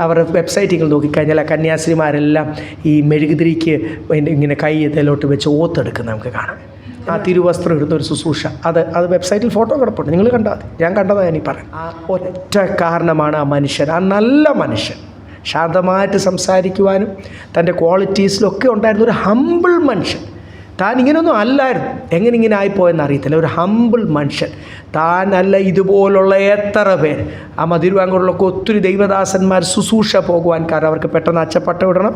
അവരുടെ വെബ്സൈറ്റിൽ നോക്കിക്കഴിഞ്ഞാൽ ആ കന്യാസ്ത്രീമാരെല്ലാം ഈ മെഴുകുതിരിക്ക് ഇങ്ങനെ കൈ ഇതിലോട്ട് വെച്ച് ഓത്തെടുക്കുന്നത് നമുക്ക് കാണാം. ആ തിരുവസ്ത്രം ഇടുന്ന ഒരു ശുശ്രൂഷ, അത് വെബ്സൈറ്റിൽ ഫോട്ടോ കിടപ്പുണ്ട്, നിങ്ങൾ കണ്ടാൽ മതി. ഞാൻ കണ്ടതാണ് ഞാനീ പറയാം. ആ ഒറ്റ കാരണമാണ് ആ മനുഷ്യൻ, ആ നല്ല മനുഷ്യൻ ശാന്തമായിട്ട് സംസാരിക്കുവാനും തൻ്റെ ക്വാളിറ്റീസിലൊക്കെ ഉണ്ടായിരുന്ന ഒരു ഹമ്പിൾ മനുഷ്യൻ. താൻ ഇങ്ങനെയൊന്നും അല്ലായിരുന്നു, ഇങ്ങനെ ആയിപ്പോയെന്ന് അറിയത്തില്ല. ഒരു ഹമ്പിൾ മനുഷ്യൻ. താനല്ല ഇതുപോലുള്ള എത്ര പേര് ആ മതിരുവാങ്കൂറിലൊക്കെ ഒത്തിരി ദൈവദാസന്മാർ ശുശ്രൂഷ പോകുവാൻ കാരണം അവർക്ക് പെട്ടെന്ന് അച്ചപ്പട്ട വിടണം.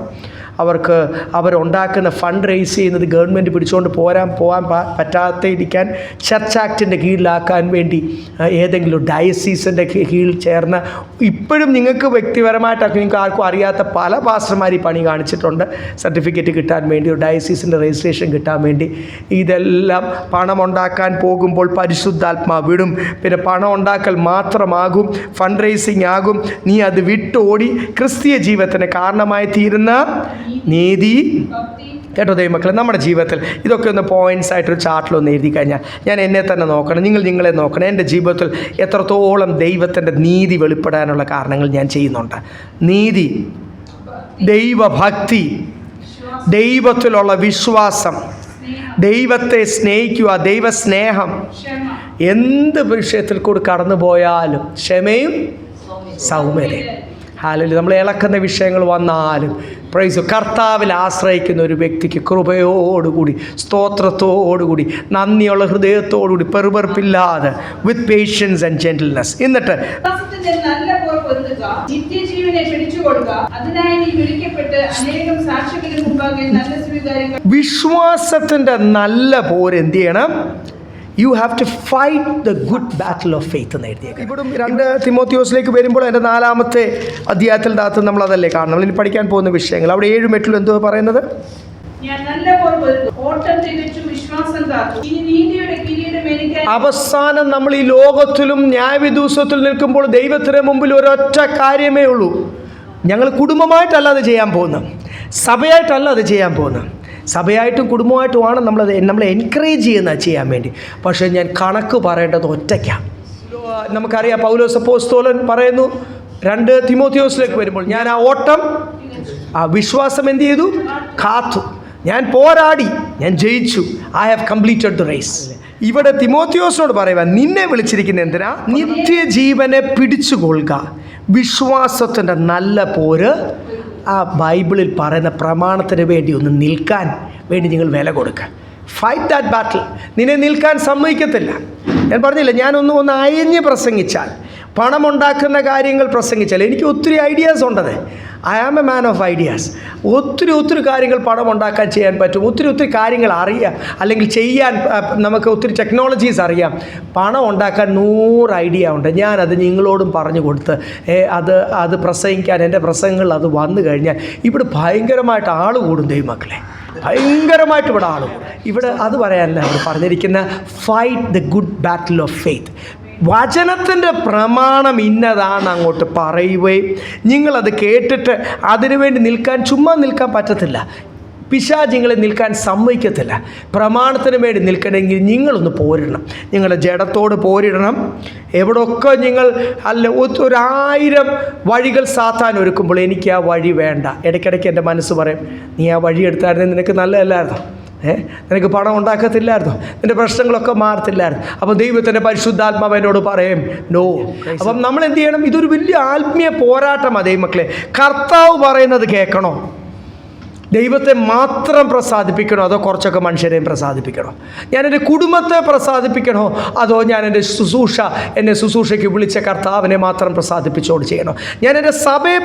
അവർക്ക് അവരുണ്ടാക്കുന്ന ഫണ്ട് റേസ് ചെയ്യുന്നത് ഗവൺമെൻറ് പിടിച്ചുകൊണ്ട് പോകാൻ പറ്റാത്ത ഇരിക്കാൻ ചർച്ച് ആക്ടിൻ്റെ കീഴിലാക്കാൻ വേണ്ടി ഏതെങ്കിലും ഡയസീസിൻ്റെ കീഴിൽ ചേർന്ന് ഇപ്പോഴും നിങ്ങൾക്ക് വ്യക്തിപരമായിട്ടൊക്കെ നിങ്ങൾക്ക് ആർക്കും അറിയാത്ത പല പാസ്റ്റർമാർ ഈ പണി കാണിച്ചിട്ടുണ്ട്. സർട്ടിഫിക്കറ്റ് കിട്ടാൻ വേണ്ടി, ഒരു ഡയസീസിൻ്റെ രജിസ്ട്രേഷൻ കിട്ടാൻ വേണ്ടി. ഇതെല്ലാം പണമുണ്ടാക്കാൻ പോകുമ്പോൾ പരിശുദ്ധാത്മാവ് വിടും. പിന്നെ പണം ഉണ്ടാക്കൽ മാത്രമാകും, ഫണ്ട് റേസിങ് ആകും. നീ അത് വിട്ടോടി ക്രിസ്തീയ ജീവിതത്തിന് കാരണമായി തീരുന്ന നീതി. കേട്ടോ ദൈവമക്കളെ, നമ്മുടെ ജീവിതത്തിൽ ഇതൊക്കെ ഒന്ന് പോയിൻറ്റ്സ് ആയിട്ടൊരു ചാർട്ടിലൊന്ന് എഴുതി കഴിഞ്ഞാൽ ഞാൻ എന്നെ തന്നെ നോക്കണം, നിങ്ങളെ നോക്കണം. എൻ്റെ ജീവിതത്തിൽ എത്രത്തോളം ദൈവത്തിൻ്റെ നീതി വെളിപ്പെടാനുള്ള കാരണങ്ങൾ ഞാൻ ചെയ്യുന്നുണ്ട്. നീതി, ദൈവഭക്തി, ദൈവത്തിലുള്ള വിശ്വാസം, ദൈവത്തെ സ്നേഹിക്കുക, ദൈവസ്നേഹം. എന്ത് വിഷയത്തിൽ കൂടി കടന്നു പോയാലും ക്ഷമയും സൗമ്യതയും. ഹാലലൂയ. നമ്മൾ ഇളക്കുന്ന വിഷയങ്ങൾ വന്നാലും പ്രൈസ് കർത്താവിൽ ആശ്രയിക്കുന്ന ഒരു വ്യക്തിക്ക് കൃപയോടുകൂടി, സ്തോത്രത്തോടുകൂടി, നന്ദിയുള്ള ഹൃദയത്തോടുകൂടി, പെറുപെറുപ്പില്ലാതെ, വിത്ത് പേഷ്യൻസ് ആൻഡ് ജെന്റിൽനെസ്. എന്നിട്ട് വിശ്വാസത്തിൻ്റെ നല്ല പോരെന്ത് ചെയ്യണം? You have to fight the good battle of faith എന്ന് എഴുതിയേക്കാം. ഇവിടെ 2 തിമോത്തിയോസിലേക്ക് വരുമ്പോൾ എൻ്റെ 4-ാമത്തെ അധ്യായത്തിൻ്റെ അകത്ത് നമ്മളതല്ലേ കാണണം. നമ്മളിനി പഠിക്കാൻ പോകുന്ന വിഷയങ്ങൾ അവിടെ 7-8 എന്തോ പറയുന്നത്? അവസാനം നമ്മൾ ഈ ലോകത്തിലും ന്യായവിധൂസത്തിൽ നിൽക്കുമ്പോൾ ദൈവത്തിന് മുമ്പിൽ ഒരൊറ്റ കാര്യമേ ഉള്ളൂ. ഞങ്ങൾ കുടുംബമായിട്ടല്ല അത് ചെയ്യാൻ പോകുന്നത്, സഭയായിട്ടല്ല അത് ചെയ്യാൻ പോകുന്നത്. സഭയായിട്ടും കുടുംബമായിട്ടുമാണ് നമ്മളെ എൻകറേജ് ചെയ്യുന്നത് ചെയ്യാൻ വേണ്ടി. പക്ഷേ ഞാൻ കണക്ക് പറയേണ്ടത് ഒറ്റയ്ക്കാണ്. നമുക്കറിയാം പൗലോസ് അപ്പോസ്തലൻ പറയുന്നു 2 തിമോത്തിയോസിലേക്ക് വരുമ്പോൾ, ഞാൻ ആ ഓട്ടം ആ വിശ്വാസം എന്ത് ചെയ്തു? കാത്തു. ഞാൻ പോരാടി, ഞാൻ ജയിച്ചു. I have completed the race. ഇവിടെ തിമോത്തിയോസിനോട് പറയുക, നിന്നെ വിളിച്ചിരിക്കുന്ന എന്തിനാ? നിത്യജീവനെ പിടിച്ചുകൊള്ളുക, വിശ്വാസത്തിൻ്റെ നല്ല പോര്. ആ ബൈബിളിൽ പറയുന്ന പ്രമാണത്തിന് വേണ്ടി ഒന്ന് നിൽക്കാൻ വേണ്ടി നിങ്ങൾ വില കൊടുക്കുക. ഫൈറ്റ് ദാറ്റ് ബാറ്റിൽ. നിന്നെ നിൽക്കാൻ സമ്മതിക്കത്തില്ല. ഞാൻ പറഞ്ഞില്ല, ഒന്ന് അയഞ്ഞ് പ്രസംഗിച്ചാൽ, പണമുണ്ടാക്കുന്ന കാര്യങ്ങൾ പ്രസംഗിച്ചാൽ, എനിക്ക് ഒത്തിരി ഐഡിയാസ് ഉണ്ടത്. I am a man of ideas. ഒത്തിരി കാര്യങ്ങൾ പണം ഉണ്ടാക്കാൻ ചെയ്യാൻ പറ്റും. ഒത്തിരി കാര്യങ്ങൾ അറിയാം, അല്ലെങ്കിൽ ചെയ്യാൻ നമുക്ക് ഒത്തിരി ടെക്നോളജീസ് അറിയാം. പണം ഉണ്ടാക്കാൻ 100 ഐഡിയ ഉണ്ട്. ഞാനത് നിങ്ങളോടും പറഞ്ഞു കൊടുത്ത് അത് പ്രസംഗിക്കാൻ എൻ്റെ പ്രസംഗങ്ങളിൽ അത് വന്നു കഴിഞ്ഞാൽ ഇവിടെ ഭയങ്കരമായിട്ട് ആൾ കൂടും. ദൈവമക്കളെ, ഭയങ്കരമായിട്ട് ഇവിടെ ആളും. ഇവിടെ അത് പറയാനല്ല അവർ പറഞ്ഞിരിക്കുന്ന fight the good battle of faith. വചനത്തിൻ്റെ പ്രമാണം ഇന്നതാണ് അങ്ങോട്ട് പറയുകയും നിങ്ങളത് കേട്ടിട്ട് അതിനുവേണ്ടി ചുമ്മാ നിൽക്കാൻ പറ്റത്തില്ല. പിശാചിങ്ങളെ നിൽക്കാൻ സമ്മതിക്കത്തില്ല. പ്രമാണത്തിന് വേണ്ടി നിൽക്കണമെങ്കിൽ നിങ്ങളൊന്ന് പോരിടണം. നിങ്ങളുടെ ജഡത്തോട് പോരിടണം. എവിടെയൊക്കെ നിങ്ങൾ 1000 വഴികൾ സാത്താൻ ഒരുക്കുമ്പോൾ എനിക്ക് ആ വഴി വേണ്ട. ഇടയ്ക്കിടയ്ക്ക് എൻ്റെ മനസ്സ് പറയും, നീ ആ വഴി എടുത്തായിരുന്നെങ്കിൽ നിനക്ക് നല്ലതല്ലായിരുന്നോ? നിനക്ക് പണം ഉണ്ടാക്കത്തില്ലായിരുന്നോ? നിൻ്റെ പ്രശ്നങ്ങളൊക്കെ മാറത്തില്ലായിരുന്നു. അപ്പം ദൈവത്തിൻ്റെ പരിശുദ്ധാത്മാവ് എന്നോട് പറയും നോ. അപ്പം നമ്മൾ എന്ത് ചെയ്യണം? ഇതൊരു വലിയ ആത്മീയ പോരാട്ടമാണ് ദൈവമക്കളെ. കർത്താവ് പറയുന്നത് കേൾക്കണോ? ദൈവത്തെ മാത്രം പ്രസാദിപ്പിക്കണോ, അതോ കുറച്ചൊക്കെ മനുഷ്യരെയും പ്രസാദിപ്പിക്കണോ? ഞാൻ എൻ്റെ കുടുംബത്തെ പ്രസാദിപ്പിക്കണോ, അതോ ഞാൻ എൻ്റെ എന്നെ ശുശ്രൂഷയ്ക്ക് വിളിച്ച കർത്താവിനെ മാത്രം പ്രസാദിപ്പിച്ചുകൊണ്ട് ചെയ്യണോ? ഞാൻ എൻ്റെ സഭയെ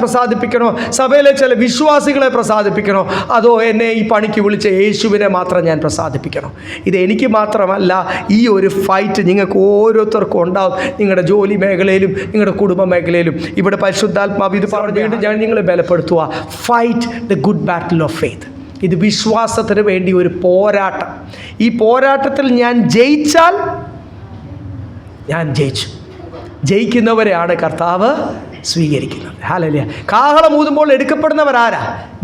പ്രസാദിപ്പിക്കണോ, സഭയിലെ ചില വിശ്വാസികളെ പ്രസാദിപ്പിക്കണോ, അതോ എന്നെ ഈ പണിക്ക് വിളിച്ച യേശുവിനെ മാത്രം ഞാൻ പ്രസാദിപ്പിക്കണോ? ഇത് എനിക്ക് മാത്രമല്ല, ഈ ഒരു ഫൈറ്റ് നിങ്ങൾക്ക് ഓരോരുത്തർക്കും ഉണ്ടാവും. നിങ്ങളുടെ ജോലി മേഖലയിലും നിങ്ങളുടെ കുടുംബ മേഖലയിലും. ഇവിടെ പരിശുദ്ധാത്മാവ് ഇത് പറഞ്ഞുകൊണ്ട് ഞാൻ നിങ്ങളെ ബലപ്പെടുത്തുക. Fight the good battle of faith. ഇത് വിശ്വാസത്തിന് വേണ്ടി ഒരു പോരാട്ടം. ഈ പോരാട്ടത്തിൽ ഞാൻ ജയിച്ചാൽ ഞാൻ ജയിച്ചു. ജയിക്കുന്നവരെയാണ് കർത്താവ് സ്വീകരിക്കുന്നത്. ഹല്ലേലൂയ. കാഹളം ഊതുമ്പോൾ എടുക്കപ്പെടുന്നവരാരാ?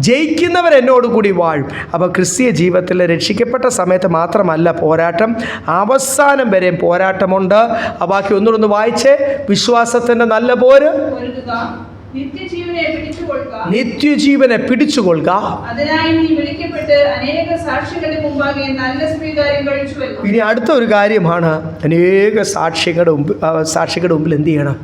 ജയിക്കുന്നവർ എന്നോട് കൂടി വാഴും. അപ്പോൾ ക്രിസ്തീയ ജീവിതത്തിൽ രക്ഷിക്കപ്പെട്ട സമയത്ത് മാത്രമല്ല പോരാട്ടം, അവസാനം വരെയും പോരാട്ടമുണ്ട്. ആ ബാക്കി ഒന്നുകൂടെ വായിച്ചേ. വിശ്വാസത്തിൻ്റെ നല്ല പോര്, നിത്യജീവനെ പിടിച്ചുകൊള്ളുക. ഇനി അടുത്ത ഒരു കാര്യമാണ്, അനേക സാക്ഷികളുടെ മുമ്പിൽ എന്ത് ചെയ്യണം?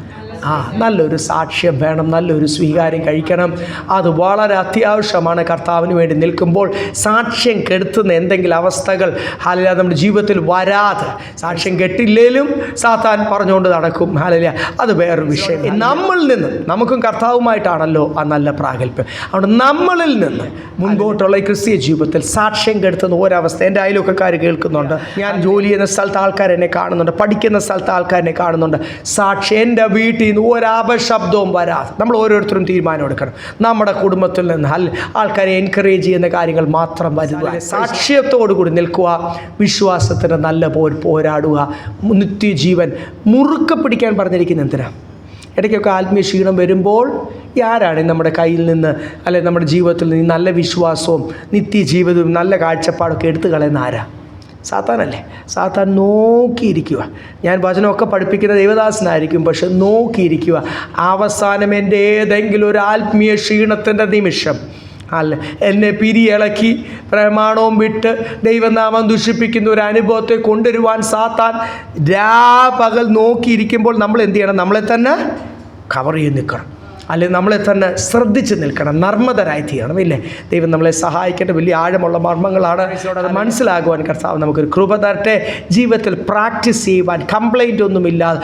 നല്ലൊരു സാക്ഷ്യം വേണം, നല്ലൊരു സ്വീകാര്യം കഴിക്കണം. അത് വളരെ അത്യാവശ്യമാണ്. കർത്താവിന് വേണ്ടി നിൽക്കുമ്പോൾ സാക്ഷ്യം കെടുത്തുന്ന എന്തെങ്കിലും അവസ്ഥകൾ ഹല്ലേലൂയ നമ്മുടെ ജീവിതത്തിൽ വരാതെ, സാക്ഷ്യം കെട്ടില്ലേലും സാത്താൻ പറഞ്ഞുകൊണ്ട് നടക്കും. ഹല്ലേലൂയ, അത് വേറൊരു വിഷയം. നമുക്കും കർത്താവുമായിട്ടാണല്ലോ ആ നല്ല പ്രാഗൽഭ്യം. അതുകൊണ്ട് നമ്മളിൽ നിന്ന് മുൻപോട്ടുള്ള ക്രിസ്തീയ ജീവിതത്തിൽ സാക്ഷ്യം കെടുത്തുന്ന ഒരവസ്ഥ എൻ്റെ അയൽവക്കക്കാർ കേൾക്കുന്നുണ്ട്. ഞാൻ ജോലി ചെയ്യുന്ന സ്ഥലത്ത് ആൾക്കാർ എന്നെ കാണുന്നുണ്ട്, പഠിക്കുന്ന സ്ഥലത്ത് ആൾക്കാരെന്നെ കാണുന്നുണ്ട്. സാക്ഷ്യം എൻ്റെ വീട്ടിൽ ഒരപശബ്ദവും വരാതെ നമ്മൾ ഓരോരുത്തരും തീരുമാനം എടുക്കണം. നമ്മുടെ കുടുംബത്തിൽ നിന്ന് ആൾക്കാരെ എൻകറേജ് ചെയ്യുന്ന കാര്യങ്ങൾ മാത്രം വരുക. സാക്ഷ്യത്തോടു കൂടി നിൽക്കുക. വിശ്വാസത്തിന് നല്ല പോരാടുക. നിത്യജീവൻ മുറുക്കെ പിടിക്കാൻ പറഞ്ഞിരിക്കുന്ന എന്തിനാ? ഇടയ്ക്കൊക്കെ ആത്മീയ ക്ഷീണം വരുമ്പോൾ ആരാണ് നമ്മുടെ കയ്യിൽ നിന്ന്, അല്ലെങ്കിൽ നമ്മുടെ ജീവിതത്തിൽ നിന്ന് നല്ല വിശ്വാസവും നിത്യജീവിതവും നല്ല കാഴ്ചപ്പാടൊക്കെ എടുത്തു കളയുന്ന ആരാ? സാത്താനല്ലേ. സാത്താൻ നോക്കിയിരിക്കുക. ഞാൻ വചനമൊക്കെ പഠിപ്പിക്കുന്ന ദൈവദാസനായിരിക്കും, പക്ഷെ നോക്കിയിരിക്കുക. അവസാനം എൻ്റെ ഏതെങ്കിലും ഒരു ആത്മീയ ക്ഷീണത്തിൻ്റെ നിമിഷം എന്നെ പിരിയിളക്കി പ്രമാണവും വിട്ട് ദൈവനാമം ദുഷിപ്പിക്കുന്ന ഒരു അനുഭവത്തെ കൊണ്ടുവരുവാൻ സാത്താൻ പകൽ നോക്കിയിരിക്കുമ്പോൾ നമ്മൾ എന്ത് ചെയ്യണം? നമ്മളെ തന്നെ കവർ ചെയ്ത് നിൽക്കണം, അല്ലെങ്കിൽ നമ്മളെ തന്നെ ശ്രദ്ധിച്ച് നിൽക്കണം, നർമ്മതരായി തീരണം. ഇല്ലേ? ദൈവം നമ്മളെ സഹായിക്കേണ്ട വലിയ ആഴമുള്ള മർമ്മങ്ങളാണ്. അത് മനസ്സിലാകുവാൻ കർത്താവ് നമുക്കൊരു കൃപ തരട്ടെ. ജീവിതത്തിൽ പ്രാക്ടീസ് ചെയ്യുവാൻ കംപ്ലൈൻ്റ് ഒന്നുമില്ലാതെ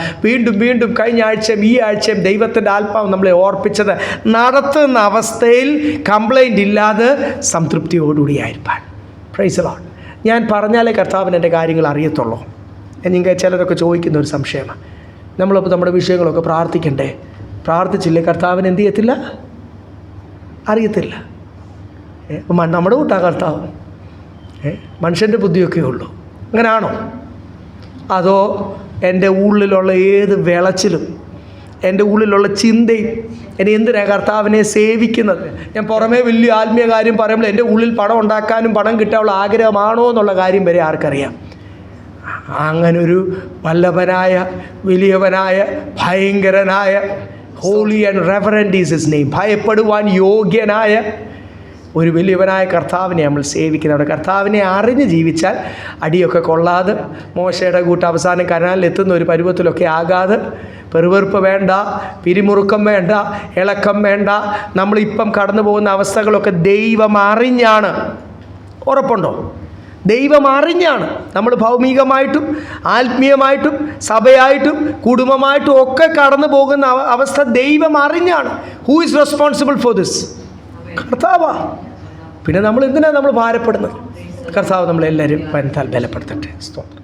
വീണ്ടും കഴിഞ്ഞ ആഴ്ചയും ഈ ആഴ്ചയും ദൈവത്തിൻ്റെ ആത്മാവ് നമ്മളെ ഓർപ്പിച്ചത് നടത്തുന്ന അവസ്ഥയിൽ കംപ്ലൈൻ്റ് ഇല്ലാതെ സംതൃപ്തിയോടുകൂടിയായിരിക്കാൻ. Praise the Lord. ഞാൻ പറഞ്ഞാലേ കർത്താവിന് എൻ്റെ കാര്യങ്ങൾ അറിയത്തുള്ളൂ. നിങ്ങൾ ചിലരൊക്കെ ചോദിക്കുന്ന ഒരു സംശയമാണ്, നമ്മളിപ്പോൾ നമ്മുടെ വിഷയങ്ങളൊക്കെ പ്രാർത്ഥിക്കണ്ടേ? പ്രാർത്ഥിച്ചില്ലേ കർത്താവിന് എന്ത് ചെയ്യത്തില്ല? അറിയത്തില്ല. നമ്മുടെ കൂട്ടാ കർത്താവ്. മനുഷ്യൻ്റെ ബുദ്ധിയൊക്കെ ഉള്ളൂ. അങ്ങനെയാണോ? അതോ എൻ്റെ ഉള്ളിലുള്ള ഏത് വിളച്ചിലും എൻ്റെ ഉള്ളിലുള്ള ചിന്തയും ഇനി എന്തിനാണ് കർത്താവിനെ സേവിക്കുന്നത്? ഞാൻ പുറമേ വലിയ ആത്മീയ കാര്യം പറയുമ്പോൾ എൻ്റെ ഉള്ളിൽ പണം ഉണ്ടാക്കാനും പണം കിട്ടാനുള്ള ആഗ്രഹമാണോ എന്നുള്ള കാര്യം വരെ ആർക്കറിയാം. അങ്ങനൊരു വല്ലഭനായ, വലിയവനായ, ഭയങ്കരനായ, holy and reverend is his name, ഭയപ്പെടുവാൻ യോഗ്യനായ ഒരു വലിയവനായ കർത്താവിനെ നമ്മൾ സേവിക്കുന്നത്. കർത്താവിനെ അറിഞ്ഞ് ജീവിച്ചാൽ അടിയൊക്കെ കൊള്ളാതെ, മോശയുടെ കൂട്ട് അവസാനം കനാലിലെത്തുന്ന ഒരു പരുവത്തിലൊക്കെ ആകാതെ, പെറുവെറുപ്പ് വേണ്ട, പിരിമുറുക്കം വേണ്ട, ഇളക്കം വേണ്ട. നമ്മളിപ്പം കടന്നു പോകുന്ന അവസ്ഥകളൊക്കെ ദൈവം അറിഞ്ഞാണ്. ഉറപ്പുണ്ടോ? ദൈവം അറിഞ്ഞാണ്. നമ്മൾ ഭൗമികമായിട്ടും ആത്മീയമായിട്ടും സഭയായിട്ടും കുടുംബമായിട്ടും ഒക്കെ കടന്നു പോകുന്ന അവസ്ഥ ദൈവം അറിഞ്ഞാണ്. Who is responsible for this? കർത്താവാ. പിന്നെ നമ്മൾ എന്തിനാണ് നമ്മൾ ഭാരപ്പെടുന്നത്? കർത്താവ് നമ്മളെല്ലാവരും ബലപ്പെടുത്തട്ടെ. സ്തോത്രം.